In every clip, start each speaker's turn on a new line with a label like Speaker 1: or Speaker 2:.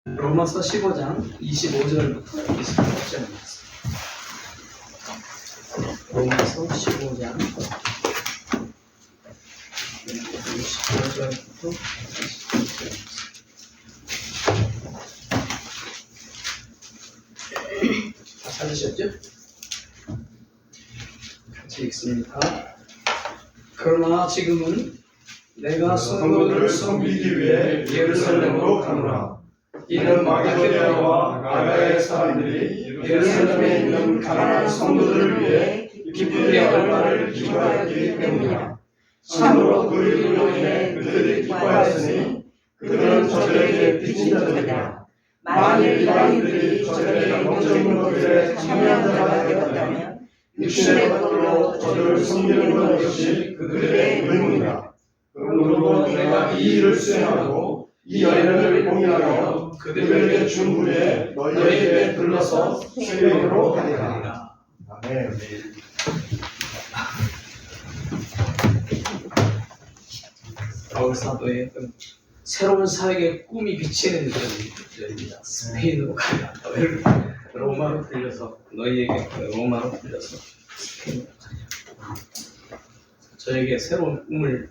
Speaker 1: 로마서 15장 25절부터 26절입니다. 로마서 15장 25절부터 26절입니다. 다 찾으셨죠? 같이 읽습니다. 그러나 지금은 내가 성도를 섬기기 위해 예루살렘으로 가노라. 이는 마게도냐와 아가야의 사람들이 예루살렘에 있는 가난한 성도들을 위해 기쁘게 얼마를 기뻐하였기 때문이라. 참으로 그 일로 인해 그들이 기뻐하였으니 그들은 저들에게 빚진 자들이라. 만일 이방인들이 저들의 영적인 것들에 참여한 자가 되었다면 육신의 것들로 저들을 섬기는 것 역시 그들의 의무이다. 그러므로 내가 이 일을 수행하고 이 열매를 공유하여 그들에게 준 후에 너희에게 불러서 세례로 하리라. 아멘. 바울 사도의 새로운 사역의 꿈이 비치는 그런 일입니다. 스페인으로 가야 한다. 로마로 들려서 너희에게 로마로 들려서 스페인으로 가야. 저에게 새로운 꿈을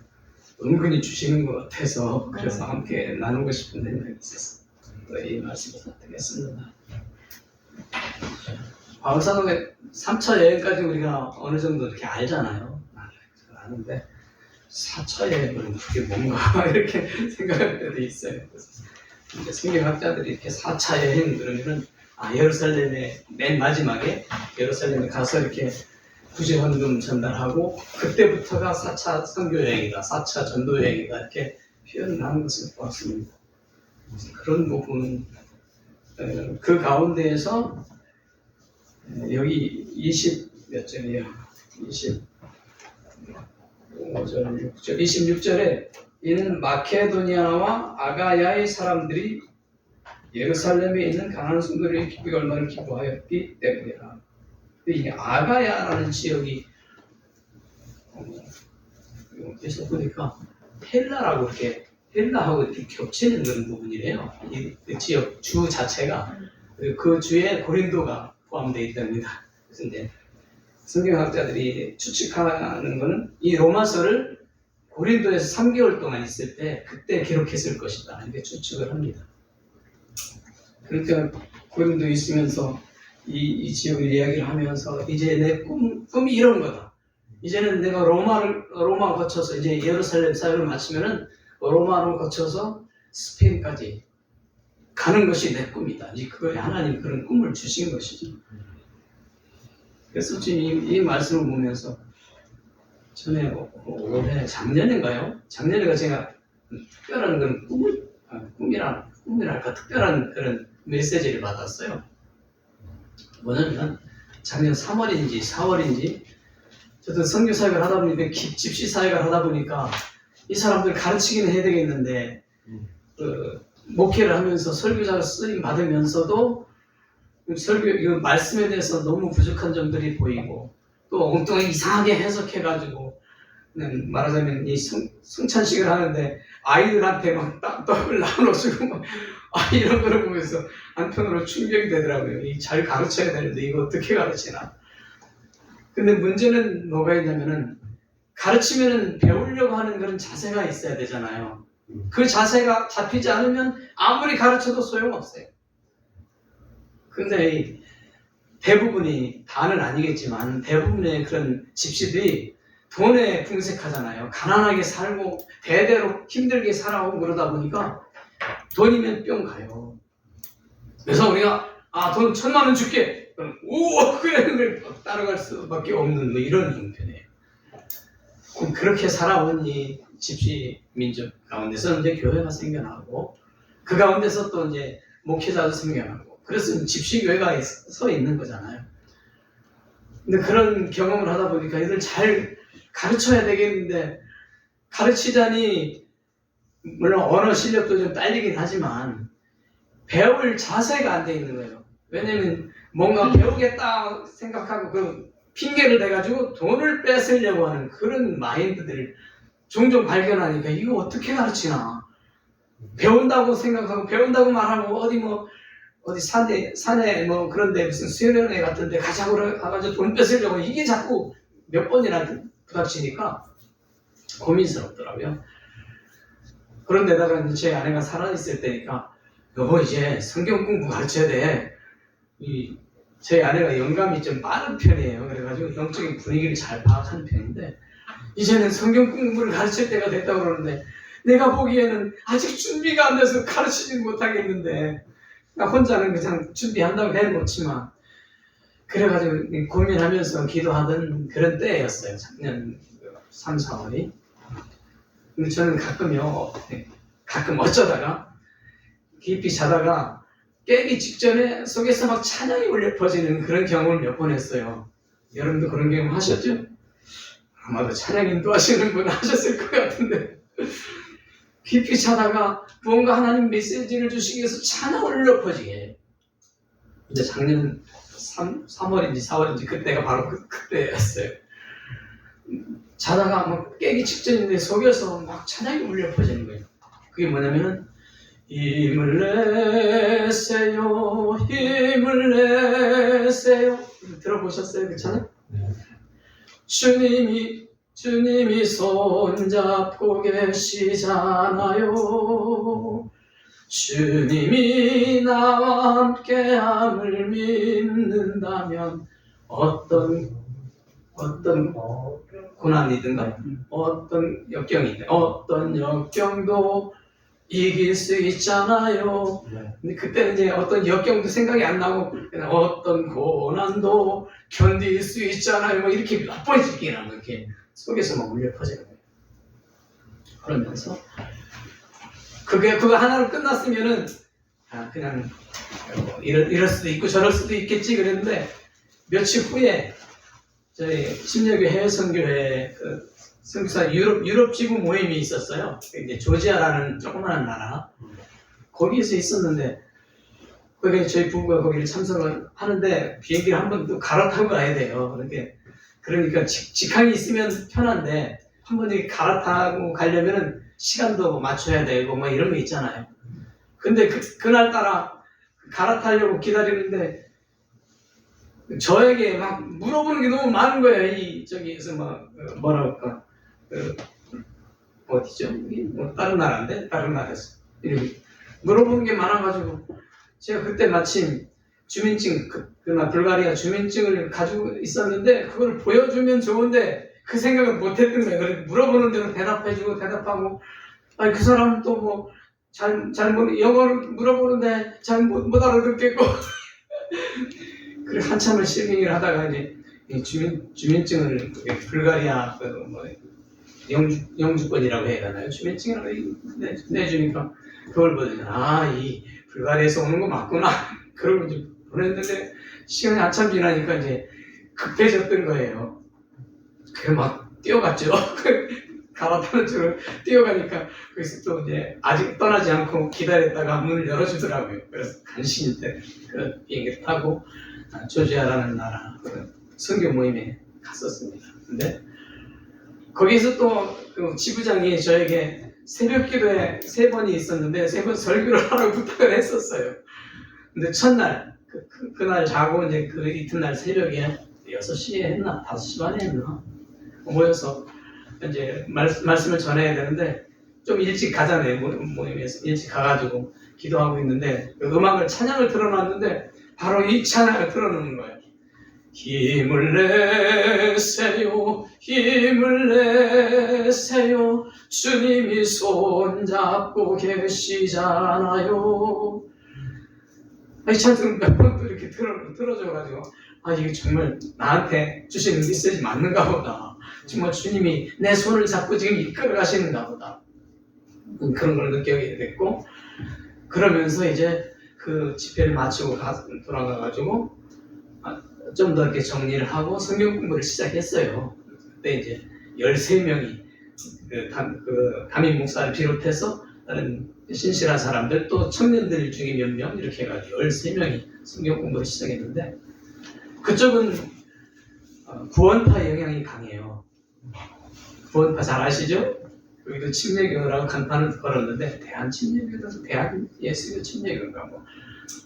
Speaker 1: 은근히 주시는 것 같아서 그래서 함께 나누고 싶은 생각이 있어서 이 말씀을 선택했습니다. 바울 사도의 3차 여행까지 우리가 어느 정도 이렇게 알잖아요. 아는데 4차 여행은 그게 뭔가 이렇게 생각할 때도 있어요. 그래서 이제 성경학자들이 이렇게 4차 여행 그러면은 예루살렘의 맨 마지막에 예루살렘에 가서 이렇게 구제헌금 전달하고 그때부터가 4차 선교여행이다, 4차 전도여행이다 이렇게 표현을 하는 것을 보았습니다. 그런 부분 그 가운데에서 여기 20몇 절이에요. 26절에 이는 마케도니아와 아가야의 사람들이 예루살렘에 있는 가난한 성도들에게 기쁘게 얼마나 기뻐하였기 때문이라. 이 아가야라는 지역이 여기서 보니까 헬라라고 이렇게 헬라하고 이렇게 겹치는 그런 부분이래요. 이 지역 주 자체가 그 주에 고린도가 포함되어 있답니다. 그래서 이제 성경학자들이 추측하는 것은 이 로마서를 고린도에서 3개월 동안 있을 때 그때 기록했을 것이다 이렇게 추측을 합니다. 그러니까 고린도에 있으면서 이 지역을 이야기를 하면서 이제 내 꿈이 이런 거다. 이제는 내가 로마 거쳐서 이제 예루살렘 사역을 마치면은 로마로 거쳐서 스페인까지 가는 것이 내 꿈이다. 이제 그거에 하나님 그런 꿈을 주신 것이죠. 그래서 지금 이 말씀을 보면서 전에 올해 작년인가요? 작년에가 제가 특별한 그런 꿈이랄까 특별한 그런 메시지를 받았어요. 뭐냐면 작년 3월인지 4월인지 저도 선교 사역을 하다 보니까 집시 사역을 하다 보니까 이 사람들 가르치기는 해야 되겠는데 목회를 하면서 설교자로 쓰임 받으면서도 설교 말씀에 대해서 너무 부족한 점들이 보이고 또 엉뚱하게 이상하게 해석해가지고 말하자면 이 성찬식을 하는데 아이들한테 막 떡을 나눠주고 막 이런 거를 보면서 한편으로 충격이 되더라고요. 잘 가르쳐야 되는데 이거 어떻게 가르치나. 근데 문제는 뭐가 있냐면은 가르치면은 배우려고 하는 그런 자세가 있어야 되잖아요. 그 자세가 잡히지 않으면 아무리 가르쳐도 소용없어요. 근데 대부분이 다는 아니겠지만 대부분의 그런 집시들이 돈에 궁색하잖아요. 가난하게 살고 대대로 힘들게 살아오고 그러다 보니까 돈이면 뿅 가요. 그래서 우리가 돈 1,000만 원 줄게. 그럼 오 그래 따라갈 수밖에 없는 뭐 이런 형편이에요. 그렇게 살아온 이 집시 민족 가운데서 이제 교회가 생겨나고 그 가운데서 또 이제 목회자도 생겨나고 그래서 집시 교회가 서 있는 거잖아요. 근데 그런 경험을 하다 보니까 이들 잘 가르쳐야 되겠는데 가르치자니 물론 언어 실력도 좀 딸리긴 하지만 배울 자세가 안 돼 있는 거예요. 왜냐면 뭔가 배우겠다 생각하고 그 핑계를 대가지고 돈을 뺏으려고 하는 그런 마인드들을 종종 발견하니까 이거 어떻게 가르치나. 배운다고 생각하고 배운다고 말하고 어디 산에 뭐 그런데 무슨 수련회 같은데 가자고 가가지고 돈 뺏으려고 이게 자꾸 몇 번이나 부닥치니까 고민스럽더라고요. 그런데다가 이제 제 아내가 살아있을 때니까 여보 이제 성경 공부 가르쳐야 돼. 제 아내가 영감이 좀 빠른 편이에요. 그래가지고 영적인 분위기를 잘 파악하는 편인데 이제는 성경 공부를 가르칠 때가 됐다고 그러는데 내가 보기에는 아직 준비가 안 돼서 가르치지는 못하겠는데 나 혼자는 그냥 준비한다고 해놓지만 그래가지고 고민하면서 기도하던 그런 때였어요. 작년 3, 4월이. 근데 저는 가끔 어쩌다가 깊이 자다가 깨기 직전에 속에서 막 찬양이 울려 퍼지는 그런 경험을 몇 번 했어요. 여러분도 그런 경험 하셨죠? 아마도 찬양 인도하시는 분 하셨을 것 같은데 깊이 자다가 무언가 하나님 메시지를 주시기 위해서 찬양을 울려 퍼지게. 근데 작년 3월인지 4월인지 그때가 바로 그때였어요. 자다가 막 깨기 직전인데 속에서 막 찬양이 울려 퍼지는 거예요. 그게 뭐냐면은 힘을 내세요 힘을 내세요 들어보셨어요 그 찬양? 주님이 손잡고 계시잖아요. 주님이 나와 함께함을 믿는다면 어떤 고난이든가 어떤 역경이든 어떤 역경도 이길 수 있잖아요. 근데 그때는 이제 어떤 역경도 생각이 안 나고 그냥 어떤 고난도 견딜 수 있잖아요. 뭐 이렇게 몇 번씩이나 이렇게 속에서 막 울려 퍼지는 거예요. 그러면서 그거 하나로 끝났으면은 그냥 이럴 수도 있고 저럴 수도 있겠지 그랬는데 며칠 후에 저희 심려교 해외선교회 그 선교사 유럽 지부 모임이 있었어요. 이제 조지아라는 조그마한 나라 거기에서 있었는데 거기 저희 부부가 거기를 참석을 하는데 비행기를 한 번 또 갈아타고 가야 돼요. 그러니까 직항이 있으면 편한데 한 번 이렇게 갈아타고 가려면은 시간도 맞춰야 되고 뭐 이런 거 있잖아요. 근데 그날따라 갈아타려고 기다리는데 저에게 막 물어보는 게 너무 많은 거예요. 저기에서 뭐랄까 어디죠? 뭐 다른 나라인데 다른 나라에서 물어보는 게 많아가지고 제가 그때 마침 주민증 그날 불가리아 주민증을 가지고 있었는데 그걸 보여주면 좋은데 그 생각을 못했던 거예요. 그래서 물어보는 대로 대답하고 아니 그 사람은 또 뭐 잘못 영어를 물어보는데 잘 못 알아듣겠고 그래 한참을 실행을 하다가 이제 주민증을 불가리아 영주권이라고 해야 되나요? 주민증이라고 내주니까 그걸 보더니 이 불가리아에서 오는 거 맞구나 그러고 이제 보냈는데 시간이 한참 지나니까 이제 급해졌던 거예요. 그래 막 뛰어갔죠. 갈아타는 쪽으로 뛰어가니까 거기서 또 이제 아직 떠나지 않고 기다렸다가 문을 열어주더라고요. 그래서 간신히 그 비행기를 타고 조지아라는 나라 선교 모임에 갔었습니다. 근데 거기서 또 그 지부장이 저에게 새벽 기도에 3번이 있었는데 3번 설교를 하라고 부탁을 했었어요. 근데 첫날 그날 자고 이제 그 이튿날 새벽에 6시에 했나 5시 반에 했나 모여서 이제 말씀을 전해야 되는데 좀 일찍 가자네 모임에서 일찍 가가지고 기도하고 있는데 찬양을 틀어놨는데 바로 이 찬양을 틀어놓는 거예요. 힘을 내세요 힘을 내세요 주님이 손잡고 계시잖아요. 이 찬양을 몇 번 또 이렇게 틀어줘가지고 이게 정말 나한테 주시는 메시지 맞는가 보다. 정말 주님이 내 손을 잡고 지금 이끌어 가시는가 보다. 그런 걸 느끼게 됐고 그러면서 이제 그 집회를 마치고 돌아가가지고 좀 더 이렇게 정리를 하고 성경 공부를 시작했어요. 그때 이제 13명이 담임 목사를 비롯해서 다른 신실한 사람들 또 청년들 중에 몇 명 이렇게 해가지고 13명이 성경 공부를 시작했는데 그쪽은 구원파 영향이 강해요. 구원파 잘 아시죠? 여기도 침례교라고 간판을 걸었는데 대한침례교라서 대한 예수교 침례교인가 뭐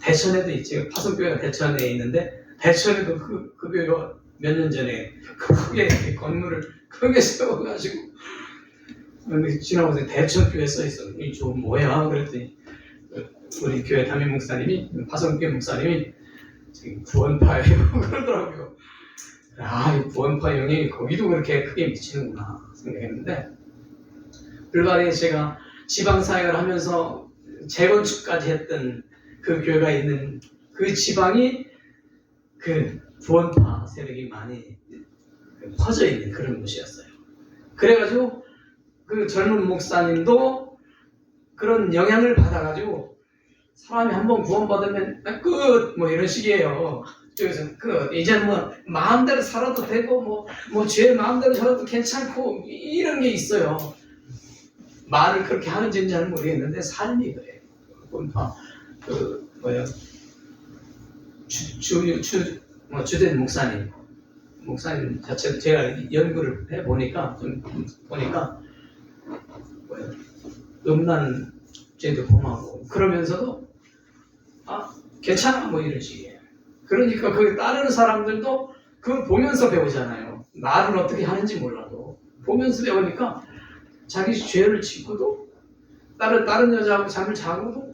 Speaker 1: 대천에도 있지. 파송교회가 대천에 있는데 대천에도 그 교회가 몇 년 전에 크게 건물을 크게 세워가지고 지나고서 대천교회 써있어. 이 좀 뭐야? 그랬더니 우리 교회 담임 목사님이 파송교회 목사님이 지금 구원파예요 그러더라고요. 아, 이 구원파 영향이 거기도 그렇게 크게 미치는구나 생각했는데, 불가리에 제가 지방사역을 하면서 재건축까지 했던 그 교회가 있는 그 지방이 그 구원파 세력이 많이 퍼져 있는 그런 곳이었어요. 그래가지고 그 젊은 목사님도 그런 영향을 받아가지고 사람이 한번 구원받으면 끝! 뭐 이런 식이에요. 그래서 이제는 뭐 마음대로 살아도 되고 뭐 죄 마음대로 살아도 괜찮고 이런 게 있어요. 말을 그렇게 하는지는 잘 모르겠는데 삶이 그래요. 주된 목사님 자체도 제가 연구를 해보니까 음란 죄도 범하고 그러면서도 괜찮아 뭐 이런 식이에요. 그러니까 그 따르는 사람들도 그걸 보면서 배우잖아요. 말을 어떻게 하는지 몰라도 보면서 배우니까 자기 죄를 짓고도 다른 여자하고 잠을 자고도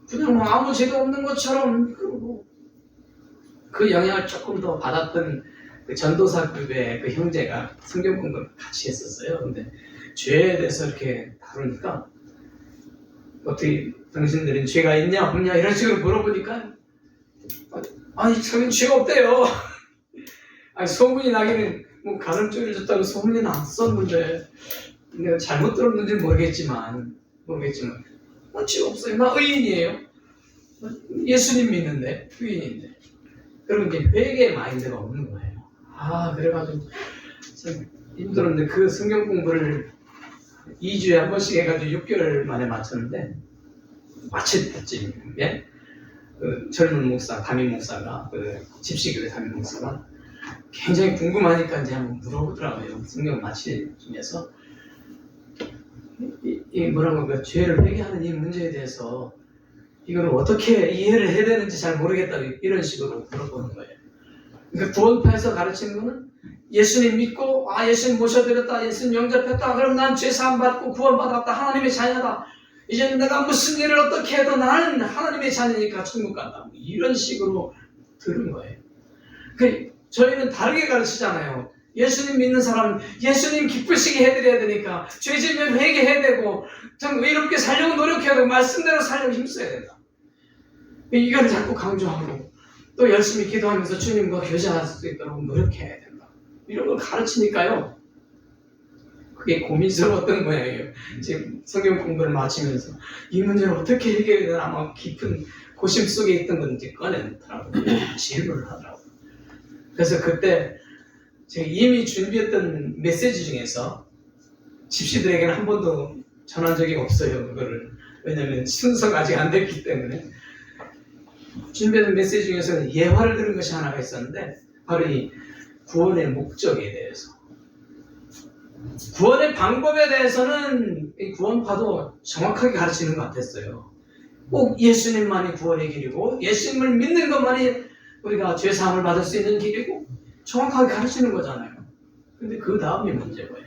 Speaker 1: 그냥 뭐 아무 죄도 없는 것처럼 그러고, 그 영향을 조금 더 받았던 그 전도사급의 그 형제가 성경 공부를 같이 했었어요. 근데 죄에 대해서 이렇게 다루니까 어떻게 당신들은 죄가 있냐 없냐 이런 식으로 물어보니까 아니 저는 죄가 없대요. 아니 소문이 나기는 뭐 가름줄을 줬다고 소문이 났었는데 내가 잘못 들었는지 모르겠지만 죄 없어요. 나 의인이에요. 예수님 믿는데 의인인데. 그러면 이제 회개의 마인드가 없는 거예요. 그래가지고 참 힘들었는데 그 성경 공부를 2주에 한 번씩 해가지고 6개월 만에 마쳤는데 마칠 때쯤에 그 젊은 목사, 담임 목사가 집시교회 담임 목사가 굉장히 궁금하니까 이제 한번 물어보더라고요. 성경 마칠 중에서 이 뭐라고 그 죄를 회개하는 이 문제에 대해서 이걸 어떻게 이해를 해야 되는지 잘 모르겠다고 이런 식으로 물어보는 거예요. 그러니까 구원파에서 가르치는 거는 예수님 믿고 예수님 모셔드렸다, 예수님 영접했다, 그럼 난 죄사함 받고 구원받았다, 하나님의 자녀다, 이제는 내가 무슨 일을 어떻게 해도 나는 하나님의 자녀니까 천국 간다, 이런 식으로 들은 거예요. 저희는 다르게 가르치잖아요. 예수님 믿는 사람은 예수님 기쁘시게 해드려야 되니까 죄 지으면 회개해야 되고 참 의롭게 살려고 노력해야 되고 말씀대로 살려고 힘써야 된다. 이걸 자꾸 강조하고 또 열심히 기도하면서 주님과 교제할 수 있도록 노력해야 된다. 이런 걸 가르치니까요. 그게 고민스러웠던 모양이에요. 지금 성경 공부를 마치면서 이 문제를 어떻게 해결해야 되나 아마 깊은 고심 속에 있던 건지 꺼내더라고요. 질문을 하더라고요. 그래서 그때 제가 이미 준비했던 메시지 중에서 집시들에게는 한 번도 전한 적이 없어요. 그거를. 왜냐하면 순서가 아직 안 됐기 때문에. 준비했던 메시지 중에서는 예화를 들은 것이 하나가 있었는데 바로 이 구원의 목적에 대해서, 구원의 방법에 대해서는 이 구원파도 정확하게 가르치는 것 같았어요. 꼭 예수님만이 구원의 길이고 예수님을 믿는 것만이 우리가 죄사함을 받을 수 있는 길이고 정확하게 가르치는 거잖아요. 근데 그 다음이 문제고요.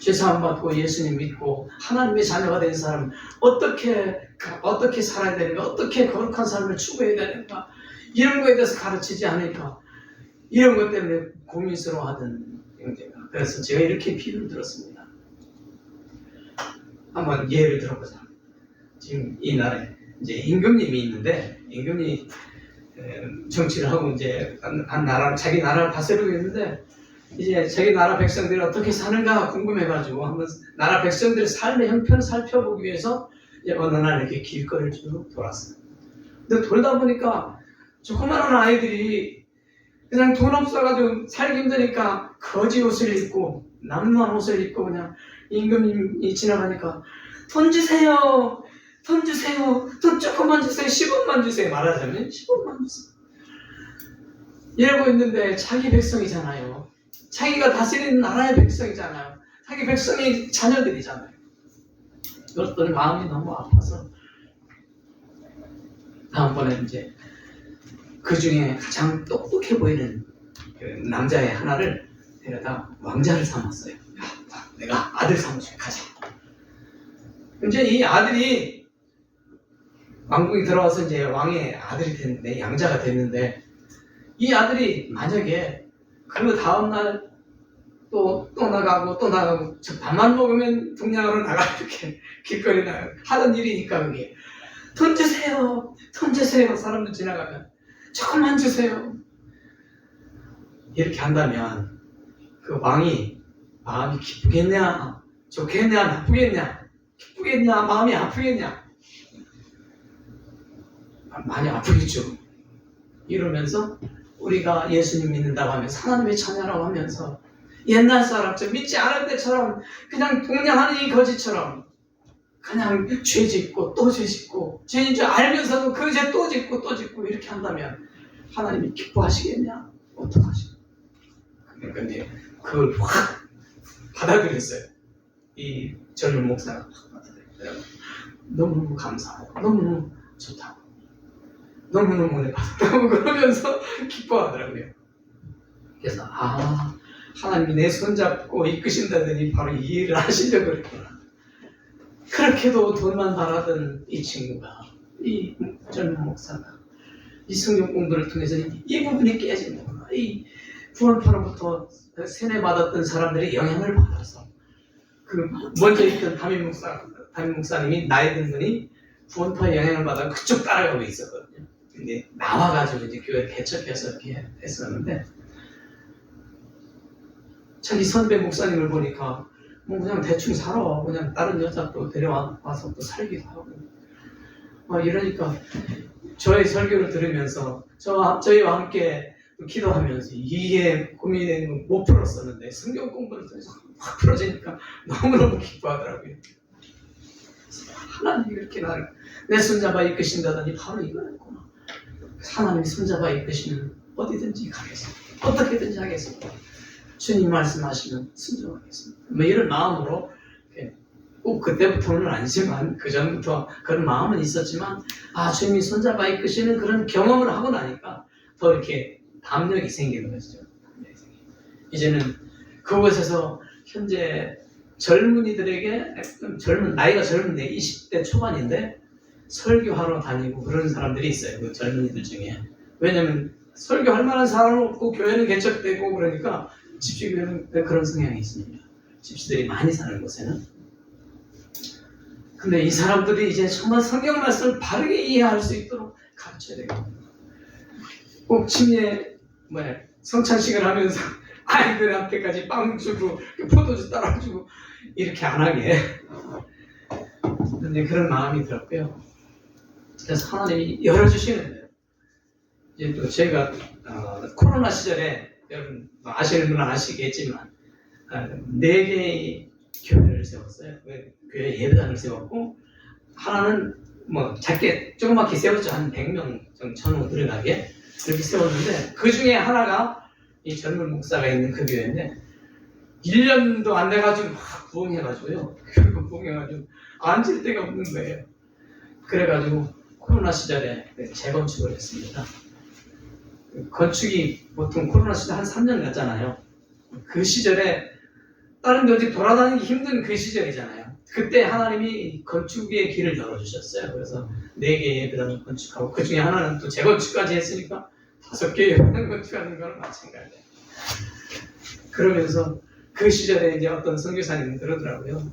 Speaker 1: 죄사함 받고 예수님 믿고 하나님의 자녀가 된 사람은 어떻게 살아야 되는가, 어떻게 거룩한 삶을 추구해야 되는가, 이런 거에 대해서 가르치지 않으니까 이런 것 때문에 고민스러워하던 형제가. 그래서 제가 이렇게 비유를 들었습니다. 한번 예를 들어보자. 지금 이 나라에 이제 임금님이 있는데, 임금이 정치를 하고 이제 자기 나라를 다스리고 있는데, 이제 자기 나라 백성들이 어떻게 사는가 궁금해가지고 한번 나라 백성들의 삶의 형편을 살펴보기 위해서 이제 어느 날 이렇게 길거리를 쭉 돌았어요. 근데 돌다 보니까 조그마한 아이들이 그냥 돈 없어가지고 살기 힘드니까 거지 옷을 입고 남루한 옷을 입고 그냥 임금님이 지나가니까 돈 주세요, 돈 주세요, 돈 조금만 주세요, 10원만 주세요, 말하자면 10원만 주세요, 이러고 있는데 자기 백성이잖아요. 자기가 다스리는 나라의 백성이잖아요. 자기 백성이 자녀들이잖아요. 그것들 마음이 너무 아파서 다음번에 이제 그 중에 가장 똑똑해 보이는 그 남자의 하나를 데려다 왕자를 삼았어요. 야, 내가 아들 삼아줄게, 가자. 이제 이 아들이 왕궁에 들어와서 이제 왕의 아들이 됐는데, 양자가 됐는데, 이 아들이 만약에 그 다음날 또 나가고 저 밥만 먹으면 동양으로 나가 이렇게 길거리 나가 하던 일이니까 그게 돈 주세요 사람들 지나가면 조금만 주세요 이렇게 한다면 그 왕이 마음이 기쁘겠냐 좋겠냐 나쁘겠냐 기쁘겠냐 마음이 아프겠냐 많이 아프겠죠. 이러면서 우리가 예수님 믿는다고 하면서 하나님의 자녀라고 하면서 옛날 사람처럼 믿지 않을 때처럼 그냥 동냥하는 이 거지처럼 그냥 죄 짓고 또 죄 짓고 죄인 줄 알면서도 그 죄 또 짓고 또 짓고 이렇게 한다면 하나님이 기뻐하시겠냐? 어떡하시냐? 근데 그걸 확 받아들였어요. 이 젊은 목사가 확 받아들였어요. 너무너무 감사하고 너무너무 좋다고 너무너무 은혜 받았다고 그러면서 기뻐하더라고요. 그래서 하나님이 내 손잡고 이끄신다더니 바로 이 일을 하시려고 그랬구나. 그렇게도 돈만 바라던 이 친구가, 이 젊은 목사가 이 성경 공부를 통해서 이 부분이 깨지는구나. 이 구원파로부터 세뇌받았던 사람들의 영향을 받아서 그 먼저 있던 담임 목사님이 나이 든 분이 구원파의 영향을 받아 그쪽 따라가고 있었거든요. 근데 나와가지고 이제 교회 개척해서 이렇게 했었는데 자기 선배 목사님을 보니까 뭐 그냥 대충 살아. 그냥 다른 여자 또 데려와서 또 살기도 하고. 이러니까 저의 설교를 들으면서 저희와 함께 기도하면서 이게 고민을 못 풀었었는데 성경 공부를 통해서 확 풀어지니까 너무너무 기뻐하더라고요. 하나님이 이렇게 나를 내 손잡아 이끄신다더니 바로 이거였구나. 하나님이 손잡아 이끄시면 어디든지 가겠습니다. 어떻게든지 하겠습니다. 주님 말씀하시면 순종하겠습니다. 뭐 이런 마음으로 꼭 그때부터는 아니지만 그 전부터 그런 마음은 있었지만 주님이 손잡아 이끄시는 그런 경험을 하고 나니까 더 이렇게 담력이 생기는 것이죠. 이제는 그곳에서 현재 젊은이들에게 나이가 젊은데 20대 초반인데 설교하러 다니고 그런 사람들이 있어요. 그 젊은이들 중에. 왜냐면 설교할 만한 사람은 없고 교회는 개척되고 그러니까 집시교회는 그런 성향이 있습니다. 집시들이 많이 사는 곳에는. 근데 이 사람들이 이제 정말 성경 말씀을 바르게 이해할 수 있도록 가르쳐야 되거든요. 꼭 침례 성찬식을 하면서 아이들한테까지 빵 주고 포도주 따라주고 이렇게 안 하게. 근데 그런 마음이 들었고요. 그래서 하나님이 열어주시는 거예요. 이제 또 제가 코로나 시절에 여러분 아시는 분은 아시겠지만 4개의 교회를 세웠어요. 교회 예배당을 세웠고 하나는 작게 조그맣게 세웠죠. 한 100명 정도 전후 들어가게 그렇게 세웠는데 그 중에 하나가 이 젊은 목사가 있는 그 교회인데 1년도 안 돼가지고 막 부흥해가지고요. 결국 부흥해가지고 앉을 데가 없는 거예요. 그래가지고 코로나 시절에 재건축을 했습니다. 건축이 보통 코로나 시절 한 3년 갔잖아요. 그 시절에 다른 데 어디 돌아다니기 힘든 그 시절이잖아요. 그때 하나님이 건축의 길을 열어주셨어요. 그래서 4개의 예배당을 건축하고 그 중에 하나는 또 재건축까지 했으니까 5개의 예배당 건축하는 거랑 마찬가지예요. 그러면서 그 시절에 이제 어떤 선교사님이 그러더라고요.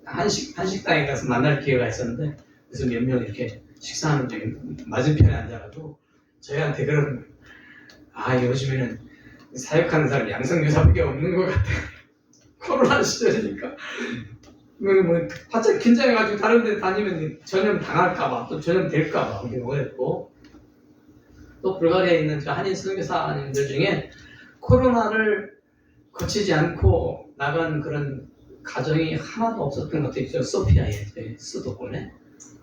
Speaker 1: 한식당에 가서 만날 기회가 있었는데 그래서 몇 명 이렇게 식사하는 중에 맞은편에 앉아가지고 저희한테 그러는 거예요. 요즘에는 사역하는 사람 양성교사밖에 없는 것 같아. 코로나 시절이니까 바짝 긴장해가지고 다른 데 다니면 전염 당할까봐 또 전염 될까봐 그랬고 또 불가리아에 있는 저 한인 선교사님들 중에 코로나를 거치지 않고 나간 그런 가정이 하나도 없었던 것도 있죠. 소피아의 수도권에.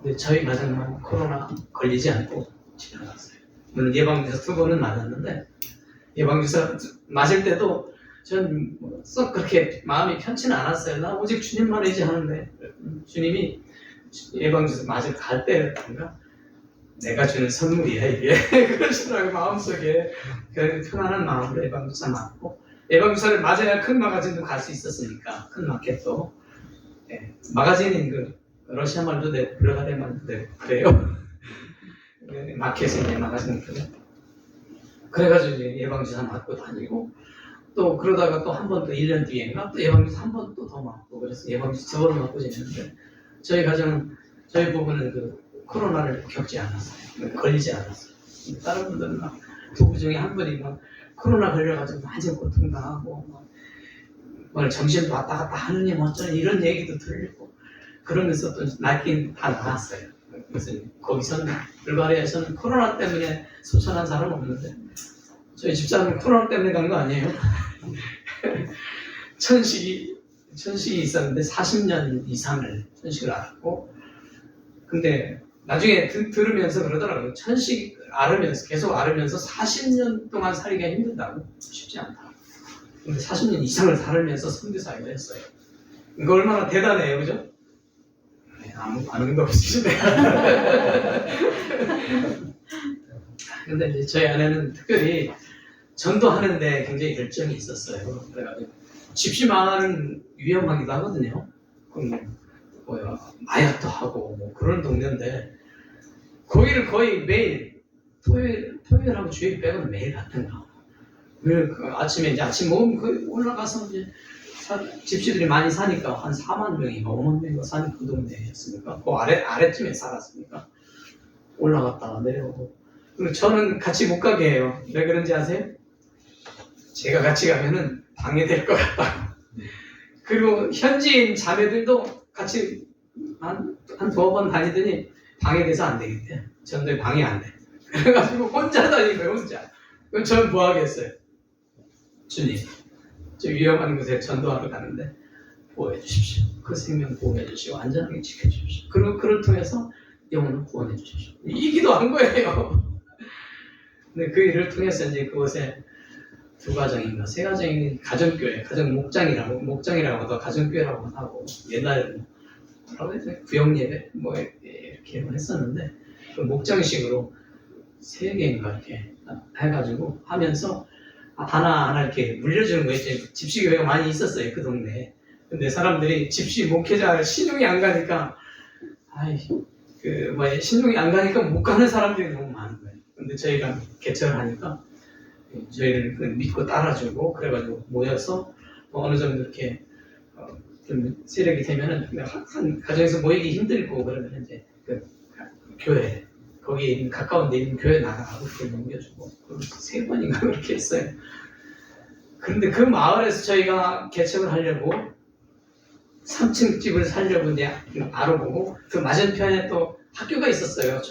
Speaker 1: 근데 저희 가정은 코로나 걸리지 않고 지나갔어요. 물론 예방주사 2번은 맞았는데 예방주사 맞을 때도 전 썩 그렇게 마음이 편치는 않았어요. 나 오직 주님만 의지하는데 주님이 예방주사 맞을 갈 때였던가 내가 주는 선물이야 이게 그러시더라고요. 마음속에 그래도 편안한 마음으로 예방주사 맞고 예방주사를 맞아야 큰 마가진도 갈 수 있었으니까 큰 마켓도 네. 마가진인 그 러시아 말도 돼 불가리아 말도 돼요. 네, 마켓이 이제 마가진 그래. 그래가지고 이제 예방주사 맞고 다니고 또 그러다가 또 한 번 또 1년 뒤엔가 또 예방주사 한 번 또 더 맞고 그래서 예방주사 2번 맞고 지냈는데 저희 가정은 저희 부부는 그 코로나를 겪지 않았어요. 걸리지 않았어요. 다른 분들은 막 부부 중에 한 분이 막 코로나 걸려가지고 완전 고통당하고 막 정신 왔다 갔다 하느님 어쩌니 이런 얘기도 들리고 그러면서 또 낫긴 다 나았어요. 그래서 거기서는 불가리아에서는 코로나 때문에 소천한 사람 없는데 저희 집사람은 코로나 때문에 간 거 아니에요? 천식이 있었는데 40년 이상을 천식을 앓았고 근데 나중에 들으면서 그러더라고요. 천식 앓으면서 계속 앓으면서 40년 동안 살기가 힘들다고 쉽지 않다. 근데 40년 이상을 살면서 선교사역을 했어요. 이거 얼마나 대단해요, 그죠? 네, 아무 반응도 없으시네. 근데 이제 저희 아내는 특별히 전도하는데 굉장히 열정이 있었어요. 그래가지고 집시망하는 위험하기도 하거든요. 마약도 하고 뭐 그런 동네인데 거기를 거의 매일 토요일하고 주일 빼고는 매일 갔던가. 그 아침에 이제 아침 먹으면 그 올라가서 이제 집시들이 많이 사니까 한 4만 명인가 5만 명인가 사는 그 동네였으니까 그 아래쯤에 살았으니까 올라갔다가 내려오고 그리고 저는 같이 못 가게 해요. 왜 그런지 아세요? 제가 같이 가면은 방해될 것 같다. 그리고 현지인 자매들도 같이 한 두어 번 다니더니 방해돼서 안 되겠대. 전도에 방해 안 돼. 그래가지고 혼자 다니고요, 혼자. 그럼 저는 뭐 하겠어요? 주님, 저 위험한 곳에 전도하러 가는데 보호해 주십시오. 그 생명 보호해 주시고 안전하게 지켜주십시오. 그리고 그를 통해서 영혼을 구원해 주십시오. 이 기도한 거예요. 근데 그 일을 통해서 이제 그곳에 2가정인가 3가정이 가정교회, 가정 목장이라고 하고 가정교회라고 하고 옛날에 뭐라고 해야 돼? 구역예배 뭐 이렇게 했었는데 그 목장식으로 3개인가 이렇게 해가지고 하면서 하나 이렇게 물려주는 거 있죠. 집시교회가 많이 있었어요 그 동네에. 근데 사람들이 집시 목회자 신용이 안 가니까 신용이 안 가니까 못 가는 사람들이 너무 많은 거예요. 근데 저희가 개척을 하니까 저희를 믿고 따라주고 그래가지고 모여서 어느 정도 이렇게 좀 세력이 되면은 한 가정에서 모이기 힘들고 그러면 이제 그 교회 거기에 있는 가까운 데 있는 교회 나가고 그렇게 넘겨주고 3번인가 그렇게 했어요. 그런데 그 마을에서 저희가 개척을 하려고 3층 집을 살려고 이제 알아보고 그 맞은편에 또 학교가 있었어요.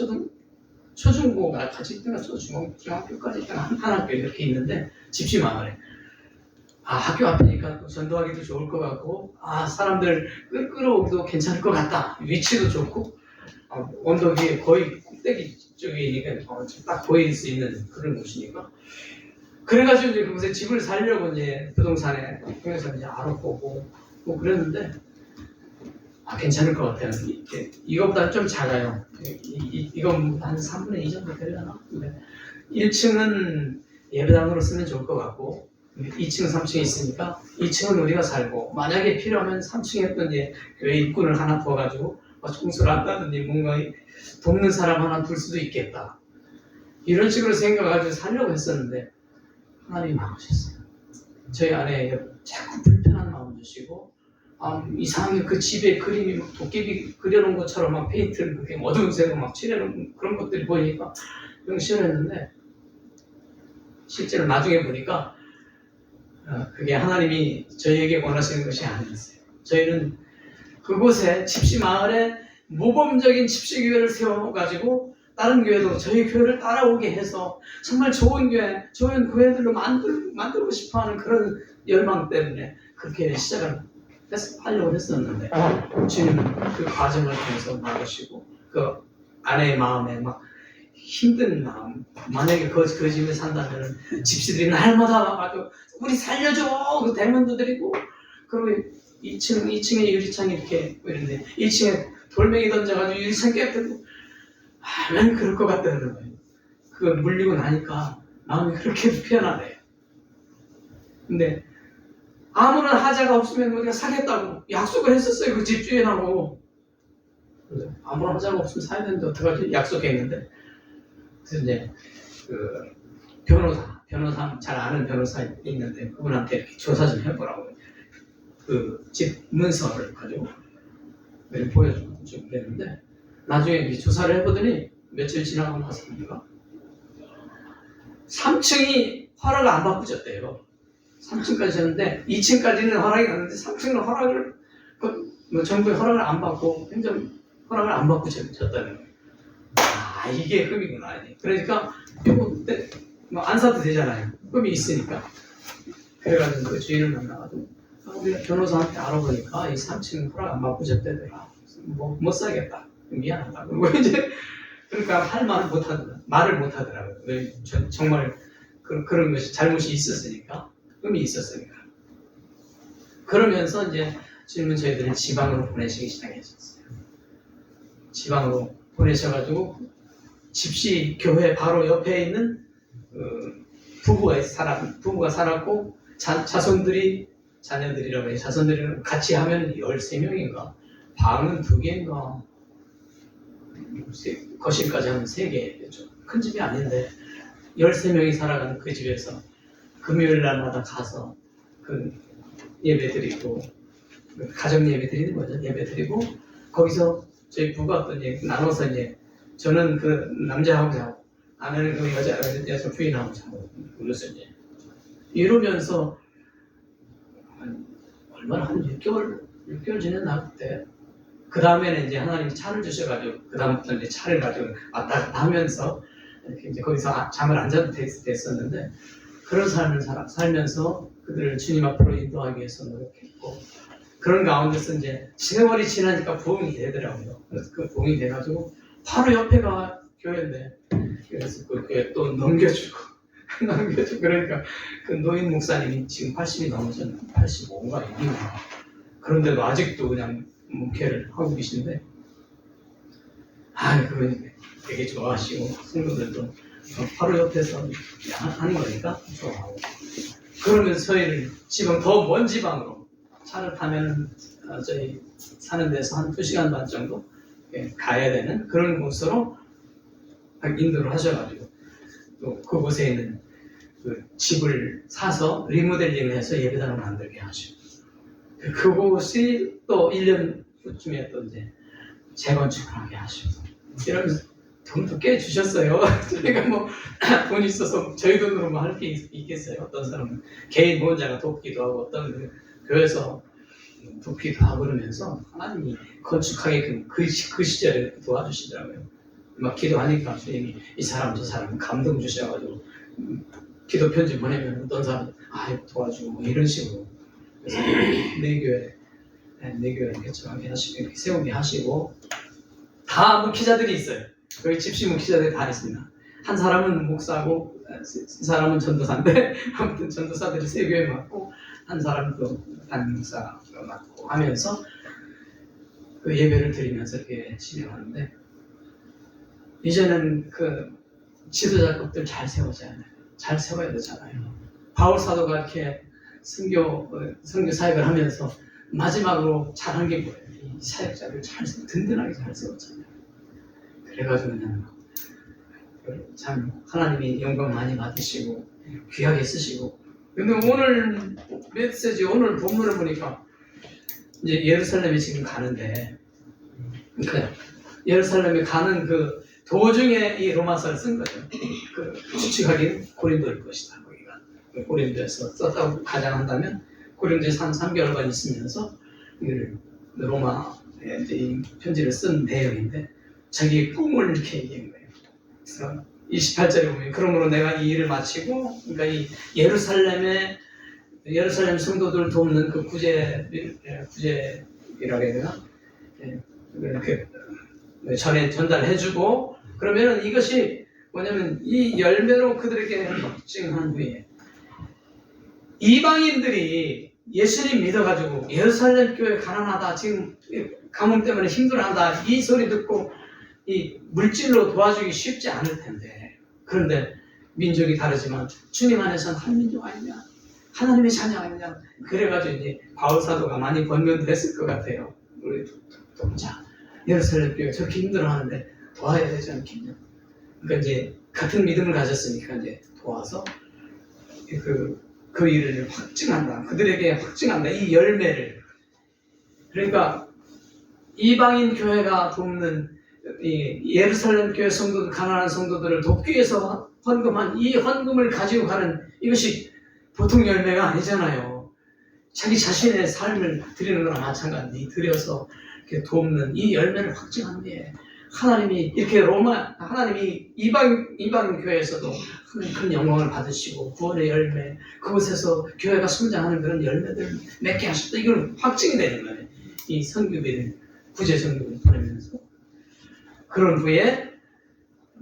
Speaker 1: 초중고가 같이 있다가 중학교까지 있다가 한 학교 이렇게 있는데 집시 마을에 학교 앞이니까 전도하기도 좋을 것 같고 사람들 끌어오기도 괜찮을 것 같다. 위치도 좋고 언덕 위에 거의 꼭대기 쪽이니까 딱 보일 수 있는 그런 곳이니까 그래가지고 이제 그곳에 집을 살려고 이제 부동산에 통해서 이제 알아보고 뭐 그랬는데 괜찮을 것 같아요. 이거보다 좀 작아요. 이건 한 3분의 2 정도 되려나? 1층은 예배당으로 쓰면 좋을 것 같고 2층, 3층이 있으니까 2층은 우리가 살고 만약에 필요하면 3층에 또 이제 교회 일꾼을 하나 두어가지고 청소를 한다든지 뭔가 돕는 사람 하나 둘 수도 있겠다. 이런 식으로 생각해가지고 살려고 했었는데 하나님이 막으셨어요. 저희 아내 자꾸 불편한 마음 주시고 이상하게 그 집에 그림이 막 도깨비 그려놓은 것처럼 막 페인트를 그렇게 어두운 색으로 막 칠해놓은 그런 것들이 보이니까 좀 싫어했는데 실제로 나중에 보니까 그게 하나님이 저희에게 원하시는 것이 아니었어요. 저희는 그곳에 집시 마을에 모범적인 집시교회를 세워가지고 다른 교회도 저희 교회를 따라오게 해서 정말 좋은 교회들로 만들고 싶어하는 그런 열망 때문에 그렇게 시작을 하려고 했었는데 주님은 그 과정을 통해서 막으시고 그 아내의 마음에 막 힘든 마음. 만약에 그 집에 산다면 집시들이 날마다 와가지고 우리 살려줘! 그 대문도 드리고 그리고 2층에 유리창이 이렇게 이런데 1층에 돌멩이 던져가지고 유리창 깨뜨리고 하면 그럴 것 같다는 거예요. 그거 물리고 나니까 마음이 그렇게 편하대요. 근데 아무런 하자가 없으면 우리가 사겠다고 약속을 했었어요. 그 집주인하고. 아무런 하자가 없으면 사야 되는데 어떡하지? 약속했는데. 그래서 이제 그 변호사 잘 아는 변호사 있는데 그분한테 이렇게 조사 좀 해보라고 그 집 문서를 가지고 보여주고 좀 그랬는데 나중에 조사를 해보더니 며칠 지나고 나서니까 3층이 허락을 안 받고졌대요. 3층까지 졌는데 2층까지는 허락이 났는데 3층은 허락을 정부의 허락을 안 받고 행정 허락을 안 받고 졌다는 거예요. 아 이게 흠이구나. 그러니까 요거 안 사도 되잖아요. 흠이 있으니까. 그래가지고 그 주인을 만나가지고 우리가 변호사한테 알아보니까 이 3층 허락 안 받고 졌대더라. 못 사겠다. 미안하다. 그리고 이제 그러니까 말을 못 하더라고요. 정말 그런 것이 잘못이 있었으니까. 흠이 있었으니까. 그러면서 이제 지금은 저희들을 지방으로 보내시기 시작했었어요. 지방으로 보내셔가지고 집시 교회 바로 옆에 있는 부부가 살았고 자녀들이라고 해요. 자손들이랑 같이 하면 13명인가 방은 2개인가 거실까지 하면 3개였죠. 큰 집이 아닌데 13명이 살아가는 그 집에서 금요일 날마다 가서 그 예배 드리고 가정 예배 드리는 거죠. 예배 드리고 거기서 저희 부부가 또 이제 나눠서 이제 저는 그 남자하고 자고 아내는 그 여자 부인하고 자고 그래서 이제 이러면서 얼마나 한 6개월 지냈나 그때. 그 다음에는 이제 하나님이 차를 주셔가지고 그 다음부터 이제 차를 가지고 왔다 갔다 하면서 이렇게 이제 거기서 잠을 안 자도 됐었는데 그런 삶을 살면서 그들을 주님 앞으로 인도하기 위해서 노력했고 그런 가운데서 이제 세월이 지나니까 부흥이 되더라고요. 그래서 그 부흥이 돼가지고 바로 옆에가 교회인데 그래서 그 교회 또 넘겨주고 그러니까 그 노인 목사님이 지금 80이 넘으셨나 85인가 6인가 그런데도 아직도 그냥 목회를 하고 계신데 그분 되게 좋아하시고 성도들도 바로 옆에서 하는 거니까 좋아하고 그러면서 저희를 지금 더 먼 지방으로 차를 타면 저희 사는 데서 한 2시간 반 정도 가야 되는 그런 곳으로 인도를 하셔가지고 또 그곳에 있는 그 집을 사서 리모델링을 해서 예배당을 만들게 하시고 그곳이 또 1년 후쯤에 또 이제 재건축을 하게 하시고 이러면서 돈도 꽤 주셨어요. 저희가 뭐 돈이 있어서 저희 돈으로 뭐 할 게 있겠어요. 어떤 사람은 개인 보험자가 돕기도 하고 어떤 그 교회에서 돕기도 하고 그러면서 하나님이 건축하게 그 시절에 도와주시더라고요. 막 기도하니까 주님이 이 사람 저 사람 감동 주셔가지고 기도 편지 보내면 어떤 사람 도와주고 뭐 이런 식으로 그래서 내 교회 개척하게 하시고 이렇게 세우게 하시고 다 목회자들이 있어요. 거기 집시 목회자들이 다 있습니다. 한 사람은 목사고 한 사람은 전도사인데 아무튼 전도사들이 3교회 맡고 한 사람은 또 담임 목사가 맡고 하면서 그 예배를 드리면서 이렇게 진행하는데 이제는 그 지도자급들 잘 세워야 되잖아요. 바울 사도가 이렇게 선교 사역을 하면서 마지막으로 잘한 게 뭐예요? 이 사역자를 든든하게 잘 세웠잖아요. 그래가지고 그냥 참 하나님이 영광 많이 받으시고 귀하게 쓰시고 근데 오늘 메시지 오늘 본문을 보니까 이제 예루살렘에 지금 가는데 그러니까 예루살렘에 가는 그 도중에 이 로마서를 쓴 거죠. 그 추측하기는 고린도일 것이다. 거기가 고린도에서 썼다고 가정한다면 고린도에서 한 3개월간 있으면서 로마에 이 편지를 쓴 내용인데 자기 꿈을 이렇게 얘기한 거예요. 그래서 28절에 보면 그러므로 내가 이 일을 마치고 그러니까 이 예루살렘 성도들 돕는 그 구제이라고 해야 되나? 전달해주고 그러면은 이것이 뭐냐면 이 열매로 그들에게 확증한 후에 이방인들이 예수님 믿어가지고 예루살렘 교회 가난하다, 지금 가뭄 때문에 힘들어한다, 이 소리 듣고 이 물질로 도와주기 쉽지 않을 텐데, 그런데 민족이 다르지만 주님 안에서는 한 민족 아니냐, 하나님의 자녀 아니냐, 그래가지고 이제 바울 사도가 많이 번면됐을 것 같아요. 우리 자 예루살렘 교회 저렇게 힘들어하는데 도와야 되지 않겠냐. 그러니까 이제 같은 믿음을 가졌으니까 이제 도와서 그 일을 확증한다. 그들에게 확증한다. 이 열매를. 그러니까 이방인 교회가 돕는 이 예루살렘 교회 성도들, 가난한 성도들을 돕기 위해서 헌금한 이 헌금을 가지고 가는 이것이 보통 열매가 아니잖아요. 자기 자신의 삶을 드리는 거나 마찬가지. 드려서 이렇게 돕는 이 열매를 확증한 뒤에 하나님이 이렇게 하나님이 이방 교회에서도 큰 영광을 받으시고 구원의 열매, 그곳에서 교회가 성장하는 그런 열매들을 맺게 하셨다. 이걸 확증이 되는 거예요. 이 선교비를, 구제 선교비를 보내면서. 그런 후에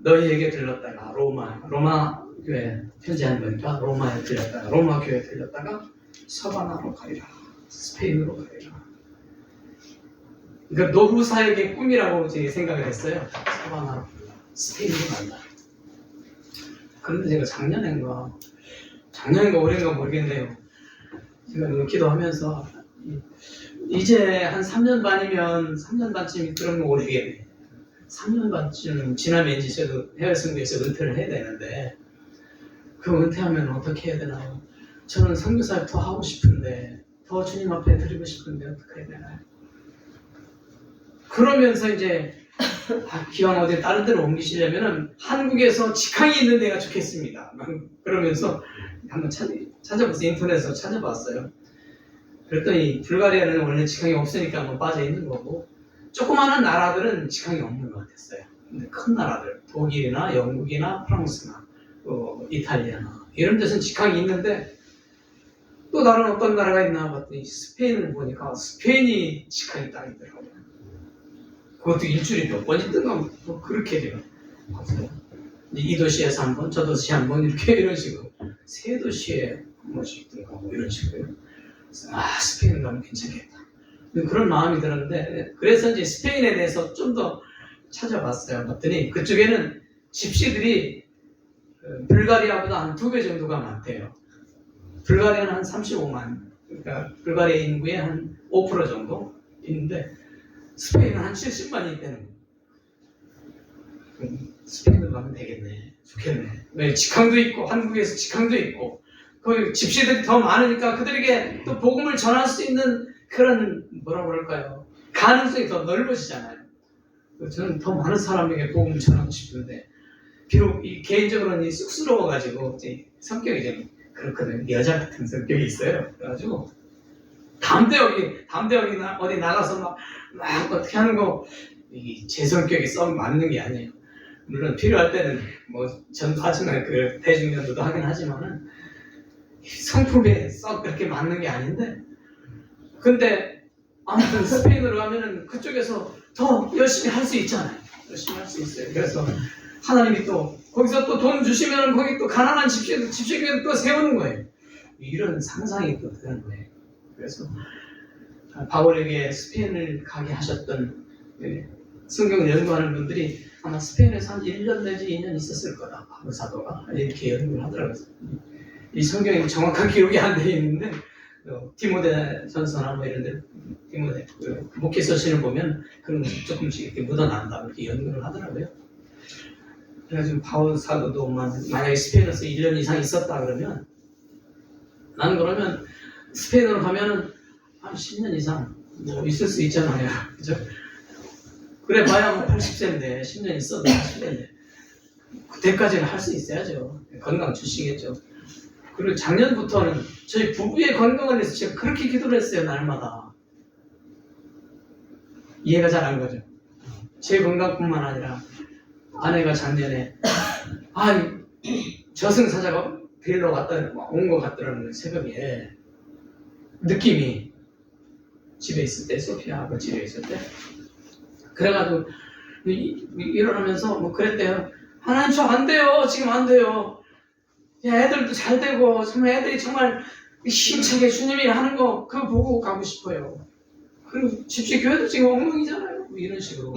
Speaker 1: 너희에게 들렀다가 로마 교회 편지한 거니까 로마에 들렸다가 로마 교회에 들렸다가 서바나로 가리라, 스페인으로 가리라. 그러니까 노후 사역의 꿈이라고 제가 생각을 했어요. 서바나로, 스페인으로 간다. 그런데 제가 작년인가 올해인가 모르겠네요. 제가 기도하면서 이제 한 3년 반쯤이 그런 거 모르겠네. 3년 반쯤 지나면 이제 저도 해외 선교에서 은퇴를 해야 되는데, 그 은퇴하면 어떻게 해야 되나요? 저는 선교사역 더 하고 싶은데, 더 주님 앞에 드리고 싶은데 어떻게 해야 되나요? 그러면서 이제 기왕 어디 다른 데로 옮기시려면은 한국에서 직항이 있는 데가 좋겠습니다. 그러면서 한번 찾아봤어요. 인터넷에서 찾아봤어요. 그랬더니 불가리아는 원래 직항이 없으니까 뭐 빠져 있는 거고, 조그마한 나라들은 직항이 없는 것 같았어요. 근데 큰 나라들, 독일이나 영국이나 프랑스나 이탈리아나 이런 데서는 직항이 있는데, 또 다른 어떤 나라가 있나 봤더니 스페인을 보니까 스페인이 직항이 딱 있더라고요. 그것도 일주일에 몇 번이 뜬가 뭐 그렇게 돼요. 이 도시에서 한 번, 저 도시에 한 번, 이런 식으로 세 도시에 한 번씩 뜬가 뭐 이런 식으로. 스페인 가면 괜찮겠다. 그런 마음이 들었는데, 그래서 이제 스페인에 대해서 좀 더 찾아봤어요. 봤더니 그쪽에는 집시들이 불가리아보다 한 2배 정도가 많대요. 불가리아는 한 35만, 그러니까 불가리아 인구의 한 5% 정도 있는데, 스페인은 한 70만이 있다는 거예요. 스페인으로 가면 되겠네. 좋겠네. 왜 직항도 있고, 한국에서 직항도 있고, 거기 집시들이 더 많으니까 그들에게 또 복음을 전할 수 있는 그런, 뭐라고 그럴까요? 가능성이 더 넓어지잖아요. 저는 더 많은 사람에게 복음을 전하고 싶은데, 비록 개인적으로는 쑥스러워가지고, 성격이 좀 그렇거든요. 여자 같은 성격이 있어요. 그래가지고, 담대하게 어디 나가서 막 어떻게 하는 거, 제 성격이 썩 맞는 게 아니에요. 물론 필요할 때는 뭐 전파지만 그 대중연도도 하긴 하지만은 성품에 썩 그렇게 맞는 게 아닌데, 근데 아무튼 스페인으로 가면은 그쪽에서 더 열심히 할 수 있잖아요. 열심히 할 수 있어요. 그래서 하나님이 또 거기서 또 돈 주시면은 거기 또 가난한 집시교회를 또 세우는 거예요. 이런 상상이 또 드는 거예요. 그래서 바울에게 스페인을 가게 하셨던 성경을 연구하는 분들이 아마 스페인에서 한 1년 내지 2년 있었을 거다. 바울 사도가 이렇게 연구를 하더라고요. 이 성경이 정확한 기록이 안 돼 있는데, 디모데 전서나 뭐 이런 데 디모데 목회서신을 보면 그런 거 조금씩 이렇게 묻어난다 이렇게 연구를 하더라고요. 그래가지고 바울 사도도 만약에 스페인에서 1년 이상 있었다 그러면, 나는 그러면 스페인으로 가면은 한 10년 이상 뭐 있을 수 있잖아요. 그죠? 그래 봐야 뭐 80세인데 10년 있어도 80세인데 그때까지는 할 수 있어야죠. 건강 주시겠죠. 그리고 작년부터는 저희 부부의 건강을 위해서 제가 그렇게 기도를 했어요. 날마다. 이해가 잘 안 가죠. 제 건강뿐만 아니라 아내가 작년에 저승사자가 데리러 온 것 같더라는 거예요. 새벽에 느낌이, 집에 있을 때, 소피아하고 집에 있을 때. 그래가지고 일어나면서 뭐 그랬대요. 하나님 저 안 돼요. 지금 안 돼요. 야, 애들도 잘 되고 정말 애들이 정말 힘차게 주님이 하는 거 그거 보고 가고 싶어요. 그리고 집시 교회도 지금 엉망이잖아요. 뭐 이런 식으로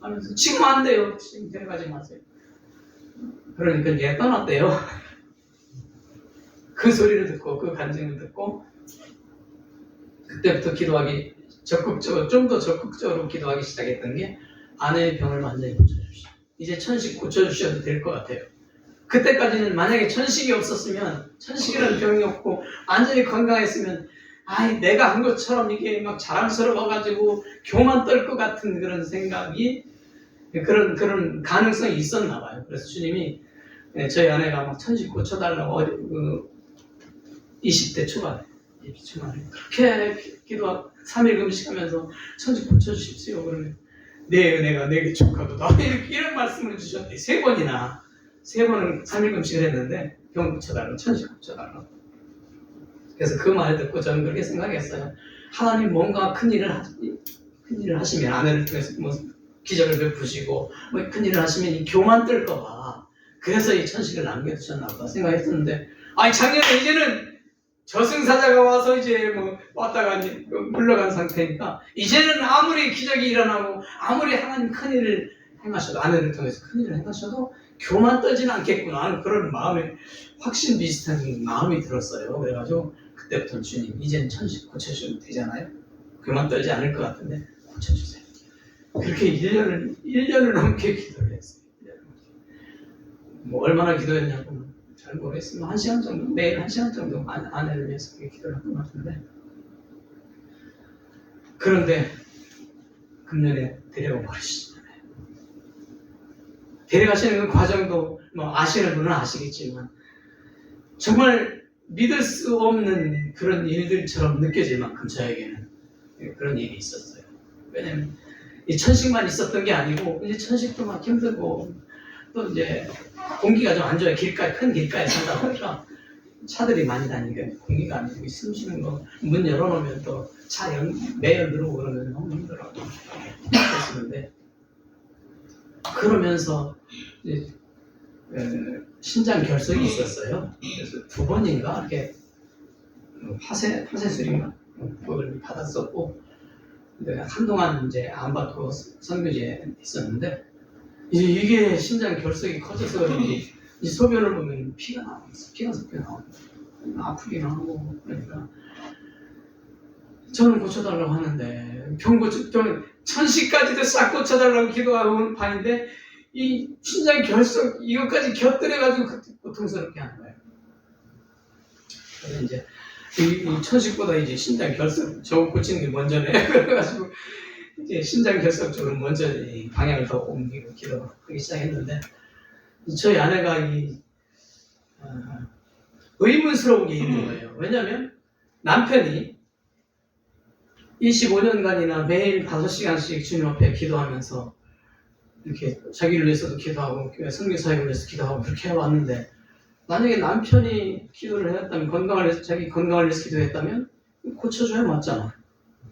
Speaker 1: 하면서 지금 안 돼요. 지금 데려가지 마세요. 그러니까 얘 떠났대요. 그 소리를 듣고 그 간증을 듣고 그때부터 기도하기 적극적으로 좀 더 적극적으로 기도하기 시작했던 게 아내의 병을 완전히 고쳐주십시오. 이제 천식 고쳐주셔도 될 것 같아요. 그때까지는 만약에 천식이 없었으면 천식이라는 병이 없고 완전히 건강했으면 아이 내가 한 것처럼 이게 막 자랑스러워가지고 교만 떨 것 같은 그런 생각이 그런 가능성이 있었나 봐요. 그래서 주님이 저희 아내가 막 천식 고쳐달라고 20대 초반에 그렇게 기도 3일 금식하면서 천식 고쳐주십시오. 그러면 내 은혜가 내게 족하도다 이런 말씀을 주셨대. 3번이나 3번은 3일 금식을 했는데 병 고쳐달라고 천식 고쳐달라고. 그래서 그 말을 듣고 저는 그렇게 생각했어요. 하나님 뭔가 큰일을 하시면 아내를 통해서 뭐 기적을 베푸시고 뭐 큰일을 하시면 이 교만 뜰까 봐 그래서 이 천식을 남겨두셨나 보다 생각했었는데 아니 작년에 이제는 저승사자가 와서 이제 뭐 왔다가 물러간 상태니까 이제는 아무리 기적이 일어나고 아무리 하나님 큰일을 행하셔도 아내를 통해서 큰일을 행하셔도 교만 떨지는 않겠구나 하는 그런 마음에 확신 비슷한 마음이 들었어요. 그래가지고 그때부터 주님 이제는 천식 고쳐주면 되잖아요. 교만 떨지 않을 것 같은데 고쳐주세요. 그렇게 1년을 넘게 기도를 했어요. 뭐 얼마나 기도했냐고 잘 모르겠어요. 1시간 정도, 매일 1시간 정도 아내를 위해서 그렇게 기도를 한 것 같은데 그런데 금년에 데려가 버리시잖아요. 데려가시는 그 과정도 뭐 아시는 분은 아시겠지만 정말 믿을 수 없는 그런 일들처럼 느껴질 만큼 저에게는 그런 일이 있었어요. 왜냐면 이 천식만 있었던 게 아니고 이제 천식도 막 힘들고 또 이제 공기가 좀 안 좋아요. 큰 길가에 살다 보니까 차들이 많이 다니니까 공기가 안 좋고 숨 쉬는 거 문 열어놓으면 또 차 매연 들어오고 그러면 너무 힘들어요. 그랬었는데 그러면서 이제 신장 결석이 있었어요. 그래서 2번인가 이렇게 화세술인가 그걸 받았었고 한동안 이제 안 받고 선교지에 있었는데 이제 이게 신장 결석이 커져서 그런지 이 소변을 보면 피가 섞여 나와요. 아프긴 하고 그러니까 저는 고쳐달라고 하는데 병 천식까지도 싹 고쳐달라고 기도하는 판인데 이 신장 결석 이것까지 곁들여가지고 고통스럽게 하는 거예요. 그래서 이제 이 천식보다 이제 신장 결석 저거 고치는 게 먼저네. 그래가지고 이제 신장 결석 쪽으로 먼저 이 방향을 더 옮기고 기도하기 시작했는데 저희 아내가 의문스러운 게 있는 거예요. 왜냐하면 남편이 25년간이나 매일 5시간씩 주님 앞에 기도하면서 이렇게 자기를 위해서도 기도하고 선교 사역을 위해서 기도하고 그렇게 해왔는데 만약에 남편이 기도를 했다면 자기 건강을 위해서 기도했다면 고쳐줘야 맞잖아.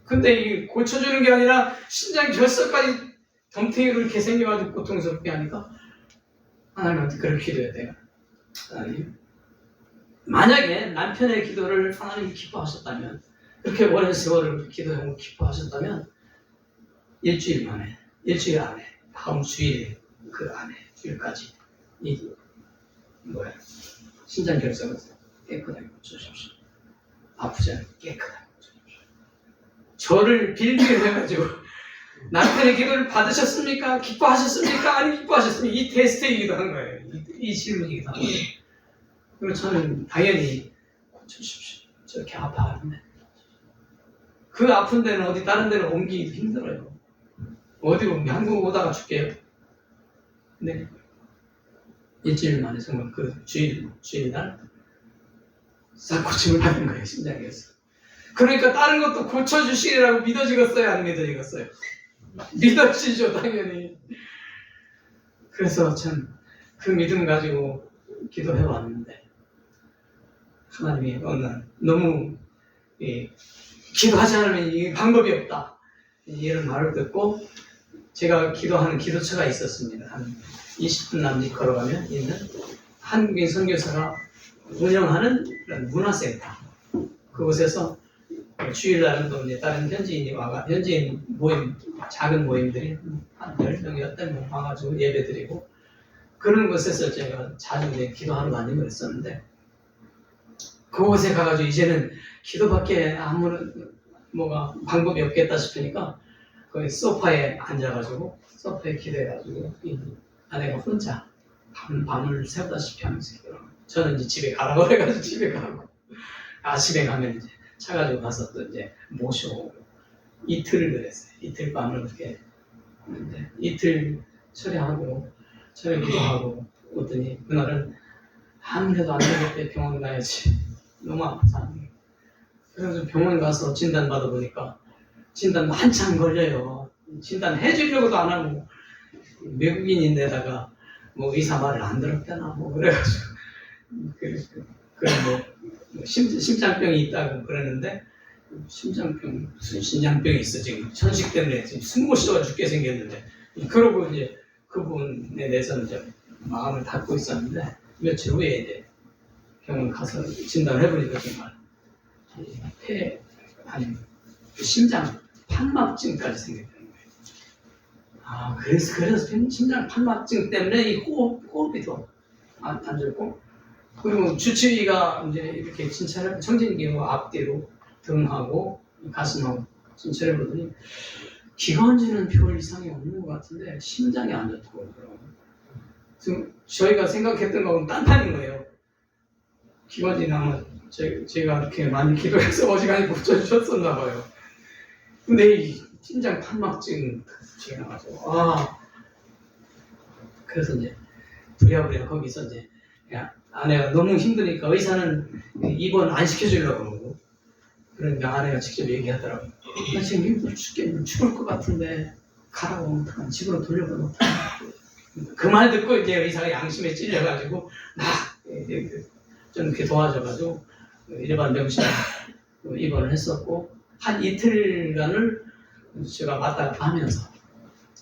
Speaker 1: 근데 이 고쳐주는 게 아니라 신장 결석까지 덤탱이로 이렇게 생겨가지고 고통스럽게 하니까 하나님한테 그렇게 기도했대요. 하나님, 만약에 남편의 기도를 하나님이 기뻐하셨다면 그렇게 오랜 세월을 기도하고 기뻐하셨다면 일주일 안에 다음 주일 그 안에 주일까지 신장 결석을 깨끗하게 고쳐주십시오. 아프지 않게 깨끗하게 고쳐주십시오. 저를 빌미를 해가지고 남편의 기도를 받으셨습니까? 기뻐하셨습니까? 아니 기뻐하셨습니까? 이 테스트이기도 한 거예요. 이 질문이기도 한 거예요. 그리고 저는 당연히 고쳐주십시오. 저렇게 아파하는데 그 아픈 데는 어디 다른 데로 옮기기도 힘들어요. 어디로 옮겨? 한국 오다가 죽게요. 근데 일주일 만에 정말 그 주일날 싹 고침을 받은 거예요. 심장에서. 그러니까 다른 것도 고쳐주시리라고 믿어지겠어요? 안 믿어지겠어요? 믿어지죠, 당연히. 그래서 참 그 믿음 가지고 기도해 왔는데 하나님이 어느 날 너무 기도하지 않으면 이 방법이 없다 이런 말을 듣고 제가 기도하는 기도처가 있었습니다. 한 20분 남짓 걸어가면 있는 한국인 선교사가 운영하는 그런 문화센터. 그곳에서 주일날은 또 이제 다른 현지인이 와가, 현지인 모임, 작은 모임들이 한 10명, 8명 와가지고 예배 드리고, 그런 곳에서 제가 자주 이제 기도하러 다니고 그랬었는데, 그곳에 가가지고 이제는 기도밖에 아무런 뭐가 방법이 없겠다 싶으니까, 거기 소파에 앉아가지고, 소파에 기대가지고, 이 아내가 혼자 밤을 새우다시피 하면서 기도하고, 저는 이제 집에 가라고 해가지고 집에 가고, 아침에 가면 이제 차 가지고 가서 또 이제 모셔오고, 이틀을 그랬어요. 이틀 밤을 그렇게, 이틀 처리하고, 처리 기도하고, 오더니 그날은 아무래도 안 되겠대. 병원 가야지. 너무 아파서. 그래서 병원 가서 진단 받아보니까, 진단 한참 걸려요. 진단 해주려고도 안 하고, 외국인인데다가 뭐 의사 말을 안 들었대나 뭐 그래가지고, 심장병이 있다고 그러는데, 심장병, 무슨 심장병이 있어. 지금 천식 때문에 지금 숨 못 쉬어 죽게 생겼는데, 그러고 이제 그분에 대해서는 이제 마음을 닫고 있었는데, 며칠 후에 이제 병원 가서 진단을 해보니까 정말 아니 심장 판막증까지 생겼다는 거예요. 아, 그래서 심장 판막증 때문에 이 호흡이 더 안 좋고, 그리고 주치의가 이제 이렇게 진찰을, 청진기로 앞뒤로 등하고 가슴하고 진찰해 보더니 기관지는 별 이상이 없는 것 같은데 심장이 안 좋다고 그러더라고요. 지금 저희가 생각했던 거하고는 딴판인 거예요. 기관지는 아마 제가 이렇게 많이 기도해서 어지간히 고쳐주셨었나 봐요. 근데 이 심장 판막증 지나가지고, 그래서 이제 부랴부랴 거기서 이제 아내가 너무 힘드니까 의사는 입원 안 시켜주려고 그러고, 그러니까 아내가 직접 얘기하더라고요. 나 지금 힘들어 죽겠는데 죽을 것 같은데 가라고 하면 집으로 돌려보면 그 말 듣고 이제 의사가 양심에 찔려가지고 좀 이렇게 도와줘가지고 일반 병실에 입원을 했었고, 한 이틀간을 제가 왔다 갔다 하면서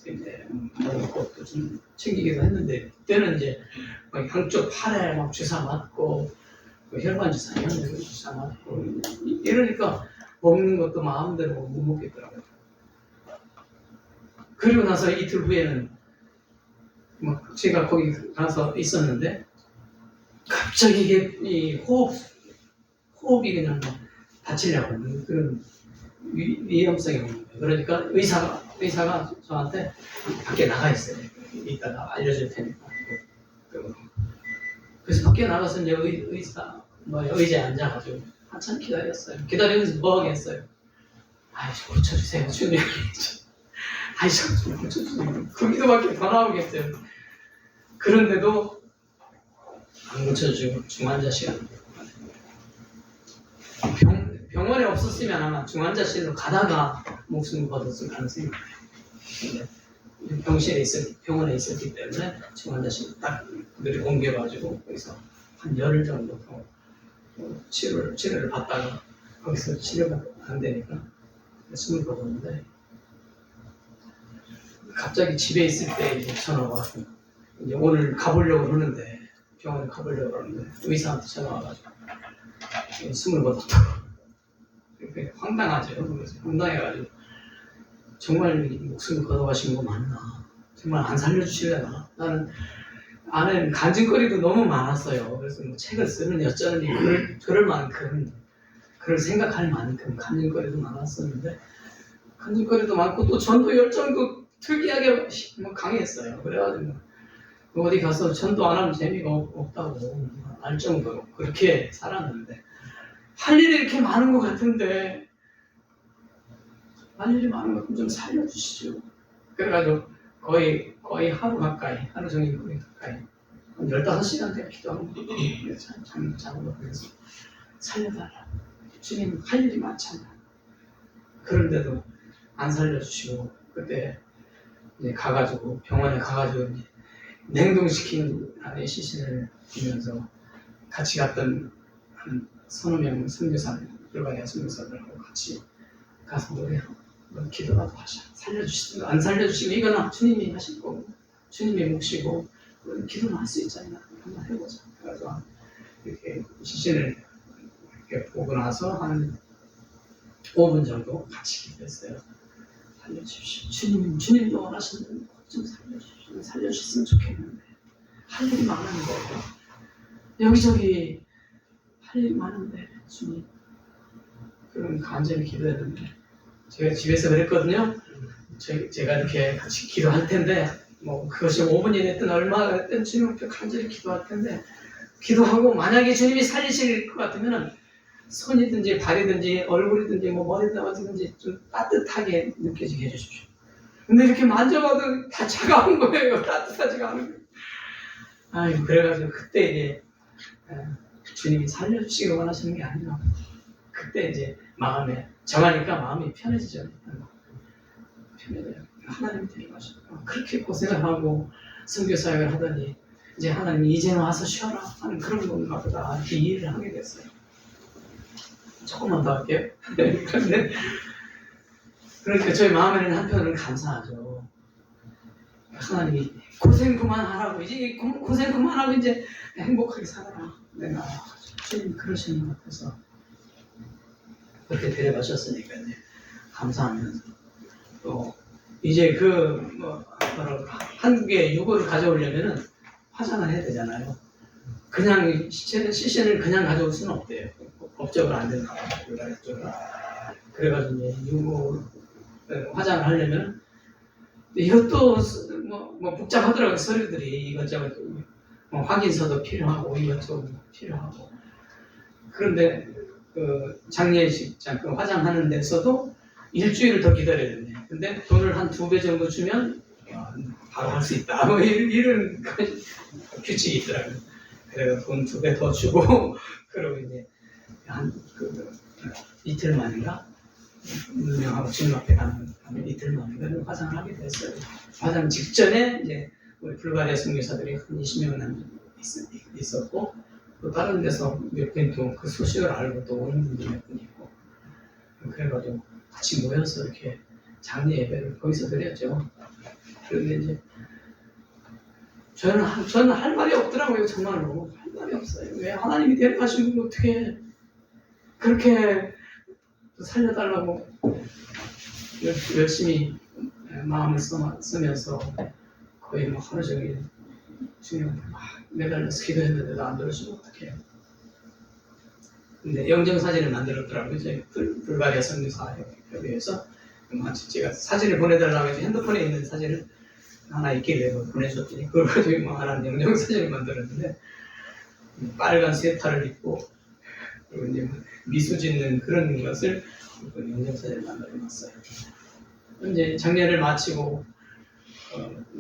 Speaker 1: 이제 먹을 것도 좀 챙기기도 했는데, 그때는 이제 막 양쪽 팔에 막 주사 맞고 혈관 주사, 혈관 주사 맞고 이러니까 먹는 것도 마음대로 못 먹겠더라고요. 그리고 나서 이틀 후에는 막 제가 거기 가서 있었는데 갑자기 이게 이 호흡이 그냥 막 다치려고 하는 그런 위험성이 오는 거예요. 그러니까 의사가 저한테 밖에 나가 있어요. 이따가 알려줄 테니까. 그래서 밖에 나가서 이제 의자에 앉아가지고 한참 기다렸어요. 기다리면서 뭐 하겠어요? 아이, 좀 고쳐주세요, 주님. 아이, 좀 고쳐주세요. 그 기도밖에 더 나오겠어요. 그런데도 안 고쳐주고 중환자실. 병원에 없었으면 아마 중환자실로 가다가 목숨을 거뒀을 가능성이 많아요. 병원에 있었기 때문에 중환자실 딱 옮겨가지고 거기서 한 열흘 정도 더 치료를 받다가 거기서 치료가 안 되니까 숨을 거뒀는데, 갑자기 집에 있을 때 이제 전화가 와서 이제 오늘 가보려고 그러는데, 병원에 가보려고 그러는데 의사한테 전화 와가지고 숨을 거뒀다고. 황당하죠. 그래서 황당해가지고 정말 목숨을 걸어가신 거 맞나? 정말 안 살려주실래나? 나는 아내는 간증거리도 너무 많았어요. 그래서 뭐 책을 쓰는 여쩌는 그럴 만큼, 그걸 생각할 만큼 간증거리도 많았었는데, 간증거리도 많고 또 전도 열정도 특이하게 뭐 강했어요. 그래가지고 어디 가서 전도 안 하면 재미가 없다고 알 정도로 그렇게 살았는데, 할 일이 이렇게 많은 것 같은데, 할 일이 많은 것 같으면 좀 살려주시죠. 그래가지고 거의 하루 종일 거의 가까이 한 15시간 대 기도하고 잠을 그래서 살려달라. 주님 할 일이 많잖아. 그런데도 안 살려주시고, 그때 이제 가가지고 병원에 가가지고 이제 냉동시킨 아내 시신을 보면서 같이 갔던 한 서너 명 선교사들, 일반의 선교사들하고 같이 가서 노래하고 기도라도 하셔. 살려주시든 안 살려주시면 이거는 주님이 하실 거고 주님의 몫이고 기도는 할 수 있잖아요. 한번 해보자. 그래서 이렇게 시신을 이렇게 보고 나서 한 5분 정도 같이 기도했어요. 살려주십시오. 주님도 원하시는 좀 살려주십시오. 살려주셨으면 좋겠는데 할 일이 많은데 여기저기 할 일이 많은데 주님 그런 간절히 기도했는데 제가 집에서 그랬거든요. 제가 이렇게 같이 기도할 텐데 뭐 그것이 5분이 됐든 얼마가 됐든 주님 앞에 간절히 기도할 텐데 기도하고 만약에 주님이 살리실 것 같으면 손이든지 발이든지 얼굴이든지 뭐 머리든지 좀 따뜻하게 느껴지게 해주십시오. 근데 이렇게 만져봐도 다 차가운 거예요. 따뜻하지가 않은 거예요. 아이고 그래가지고 그때 이제 주님이 살려주시기 원하시는 게 아니라 그때 이제 마음에 정하니까 마음이 편해지죠. 편해져요. 하나님 데려가시고 그렇게 고생을 하고 선교사역을 하더니 이제 하나님 이제는 와서 쉬어라 하는 그런 건가 보다 이렇게 이해를 하게 됐어요. 조금만 더 할게요. 그런데 그러니까 저희 마음에는 한편으로는 감사하죠. 하나님이 고생 그만하라고 이제 고생 그만하고 이제 행복하게 살아라. 내가 주님 그러시는 것 같아서 그렇게 데려가셨으니까 이제 감사하면서 또 이제 한국에 유고를 가져오려면은 화장을 해야 되잖아요. 그냥 시신을 그냥 가져올 수는 없대요. 법적으로 안 된다고 그래가지고 이제 유고 화장을 하려면 이것도 뭐 복잡하더라고요. 서류들이 이것저것 확인서도 필요하고 이것저것 필요하고 그런데 장례식 잠깐 화장하는 데서도 일주일을 더 기다려야 되네. 근데 돈을 한 2배 정도 주면 바로 할 수 있다. 뭐 이런 규칙이 있더라고요. 그래서 돈 2배 더 주고 그러고 이제 한 이틀 만인가 운명하고 주님 앞에 가는 이틀 만인가 화장을 하게 됐어요. 화장 직전에 이제 우리 불가리아 선교사들이 한 20명 있었고 또 다른 데서 몇 분 또 그 소식을 알고 또 오는 분들이 몇 분 있고 그래가지고 같이 모여서 이렇게 장례 예배를 거기서 드렸죠. 그런데 이제 저는 할 말이 없더라고요. 정말로 할 말이 없어요. 왜 하나님이 데려가신 걸 어떻게 그렇게 살려달라고 열심히 마음을 쓰면서 거의 뭐 하루 종일 주님 막 매달려서 기도했는데도 안 들으시면 어떡해요. 근데 영정사진을 만들었더라고요. 저희 불가리아 선교사협회에서 제가 사진을 보내달라고 해서 핸드폰에 있는 사진을 하나 있길래 보내줬더니 그걸 가지고 뭐 하나 영정사진을 만들었는데 빨간 세타를 입고 그리고 이제 미소 짓는 그런 것을 영정사진을 만들어놨어요. 이제 장례를 마치고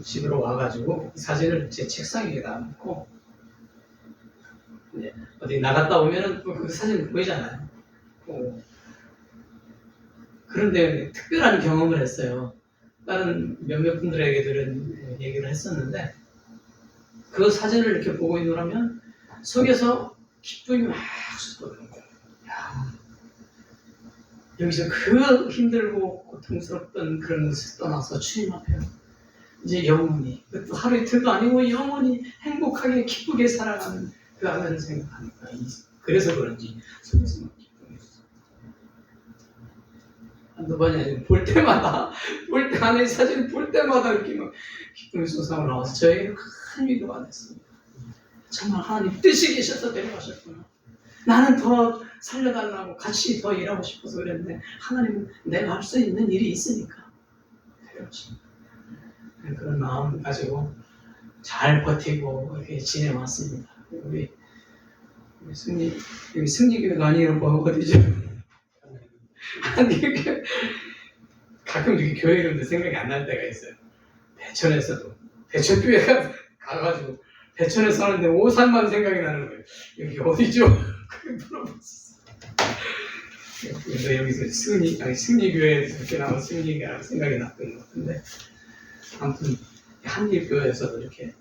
Speaker 1: 집으로 와가지고 사진을 제 책상 위에다 놓고 이제 어디 나갔다 오면은 그 사진 보이잖아요. 그런데 특별한 경험을 했어요. 다른 몇몇 분들에게 들은 얘기를 했었는데 그 사진을 이렇게 보고 있노라면 속에서 기쁨이 막 솟거든요. 여기서 그 힘들고 고통스럽던 그런 것을 떠나서 주님 앞에 이제 영원히 또 하루 이틀도 아니고 영원히 행복하게 기쁘게 살아가는 그 하나를 생각하니까 그래서 그런지 속에서 막 기쁨이 있어요. 한두 번이 아니고 볼 때마다 하나의 사진을 볼 때마다 이렇게 막 기쁨이 솟아올라와서 저에게 큰 위로가 됐습니다. 정말 하나님 뜻이 계셔서 데려가셨구나. 나는 더 살려달라고 같이 더 일하고 싶어서 그랬는데 하나님은 내가 할 수 있는 일이 있으니까 데려가셨구나. 그런 마음 가지고 잘 버티고 이렇게 지내왔습니다. 우리 승리교회가 아니라 뭐 어디죠? 아니 가끔 이렇게 교회 이름도 생각이 안 날 때가 있어요. 대천에서도 대천교회가 가가지고 대천에서 하는데 오산만 생각이 나는 거예요. 여기 어디죠? 물어봤었어요. 그래서 여기서 승리교회에서 이렇게 나온 승리가 생각이 났던 것 같은데 아무튼 한립교회에서도 이렇게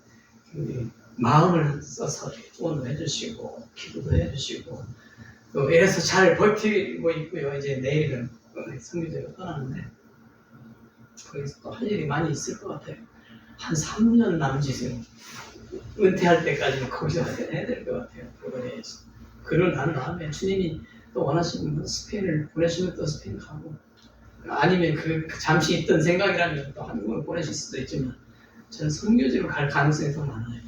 Speaker 1: 마음을 써서 후원도 해주시고 기도도 해주시고 또 이래서 잘 버티고 있고요. 이제 내일은 성교제로 떠나는데 거기서 또 할 일이 많이 있을 것 같아요. 한 3년 남짓은 은퇴할 때까지는 거기서 해야 될 것 같아요. 그러고 난 다음에 주님이 또 원하시면 스페인을 보내시면 또 스페인 가고, 아니면 그 잠시 있던 생각이라면 또 한국으로 보내실 수도 있지만, 저는 선교지로 갈 가능성이 더 많아요.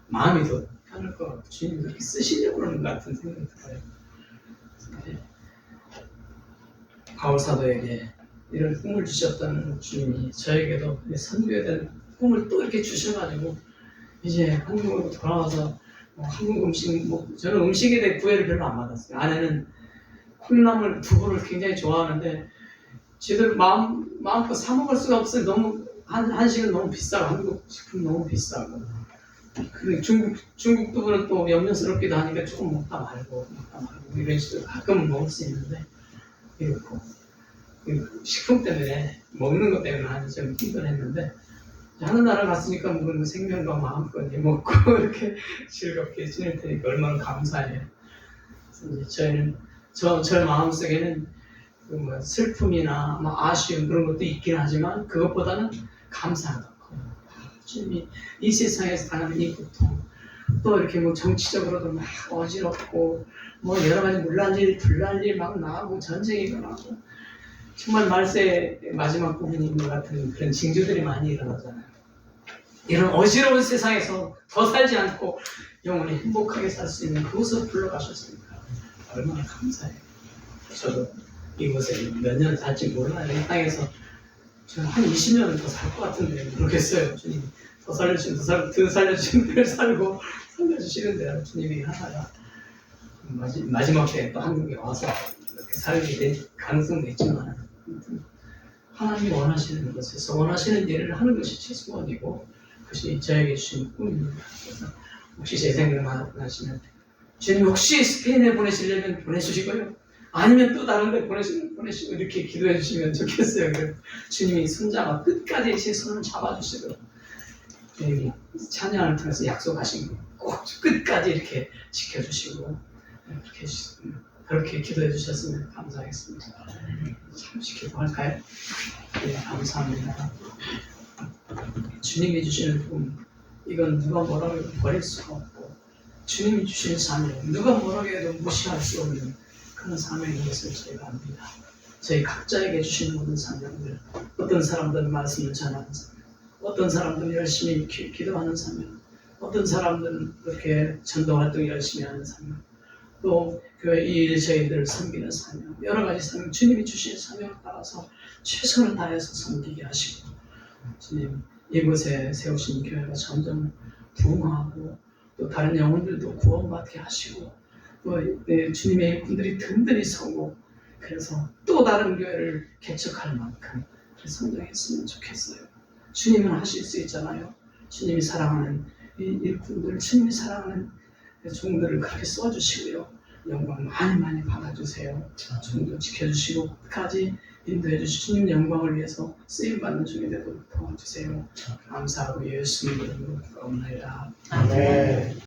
Speaker 1: 마음이 더 편할 것 같고 주님이 그렇게 쓰시려고 그러는 것 같은 생각이 들어요. 바울 사도에게 이런 꿈을 주셨다는 주님이 저에게도 선교에 대한 꿈을 또 이렇게 주셔가지고, 이제 한국으로 돌아와서 한국 음식, 저는 음식에 대해 구애를 별로 안 받았어요. 아내는 콩나물, 두부를 굉장히 좋아하는데 지들 마음껏 사 먹을 수가 없어요. 너무 한식은 너무 비싸고, 한국 식품 너무 비싸고. 그리고 중국 두부는 또 염려스럽기도 하니까 조금 먹다 말고 이런 식으로 가끔은 먹을 수 있는데, 이렇고 식품 때문에, 먹는 것 때문에 좀 힘들었는데, 하는 나라 갔으니까 뭐 생명과 마음껏 먹고 이렇게 즐겁게 지낼 테니까 얼마나 감사해요. 그래서 이제 저희는 저 마음속에는 슬픔이나 아쉬움 그런 것도 있긴 하지만, 그것보다는 감사가 더 커요. 주님이 이 세상에서 당하는 이 고통, 또 이렇게 정치적으로도 막 어지럽고 여러 가지 물난일 불난일 막 나고 전쟁이 일어나고, 정말 말세의 마지막 부분인 것 같은 그런 징조들이 많이 일어나잖아요. 이런 어지러운 세상에서 더 살지 않고 영원히 행복하게 살 수 있는 그곳으로 불러가셨으니까 얼마나 감사해요. 저도 이곳에 몇 년 살지 몰라요. 이 땅에서 저는 한 20년은 더 살 것 같은데 모르겠어요. 주님 더 살려주시면 더 살려주시면 늘 살고 살려주시는 대로 주님이 하다가 마지막 때에 또 한국에 와서 이렇게 살게 될 가능성도 있지만, 하나님이 원하시는 것에서 원하시는 일을 하는 것이 최소원이고, 그것이 저에게 주신 꿈입니다. 그래서 혹시 제 생각을 하시면 주님 혹시 스페인에 보내시려면 보내주시고요, 아니면 또 다른 데 보내시고 이렇게 기도해 주시면 좋겠어요. 주님이 손잡아 끝까지 제 손을 잡아주시도록 찬양을 통해서 약속하신 거 꼭 끝까지 이렇게 지켜주시고, 그렇게 기도해 주셨으면 감사하겠습니다. 잠시 기도할까요? 네, 감사합니다. 주님이 주시는 꿈, 이건 누가 뭐라고 해도 버릴 수가 없고, 주님이 주시는 사명, 누가 뭐라고 해도 무시할 수 없는 그런 사명인 것을 저희가 압니다. 저희 각자에게 주신 모든 사명들, 어떤 사람들은 말씀을 전하는 사명, 어떤 사람들은 열심히 기도하는 사명, 어떤 사람들은 그렇게 전도활동 열심히 하는 사명, 또 교회 이 저희들을 섬기는 사명, 여러 가지 사명, 주님이 주신 사명에 따라서 최선을 다해서 섬기게 하시고, 주님 이곳에 세우신 교회가 점점 부흥하고, 또 다른 영혼들도 구원받게 하시고, 또 주님의 일꾼들이 든든히 서고, 그래서 또 다른 교회를 개척할 만큼 성장했으면 좋겠어요. 주님은 하실 수 있잖아요. 주님이 사랑하는 이 일꾼들, 주님이 사랑하는 종들을 그렇게 써주시고요, 영광 많이 받아주세요. 종들 지켜주시고 끝까지 인도해 주시고 주님 영광을 위해서 쓰임받는 중이 되도록 도와주세요. 감사하고 예수님 이름으로 기도합니다. 아멘.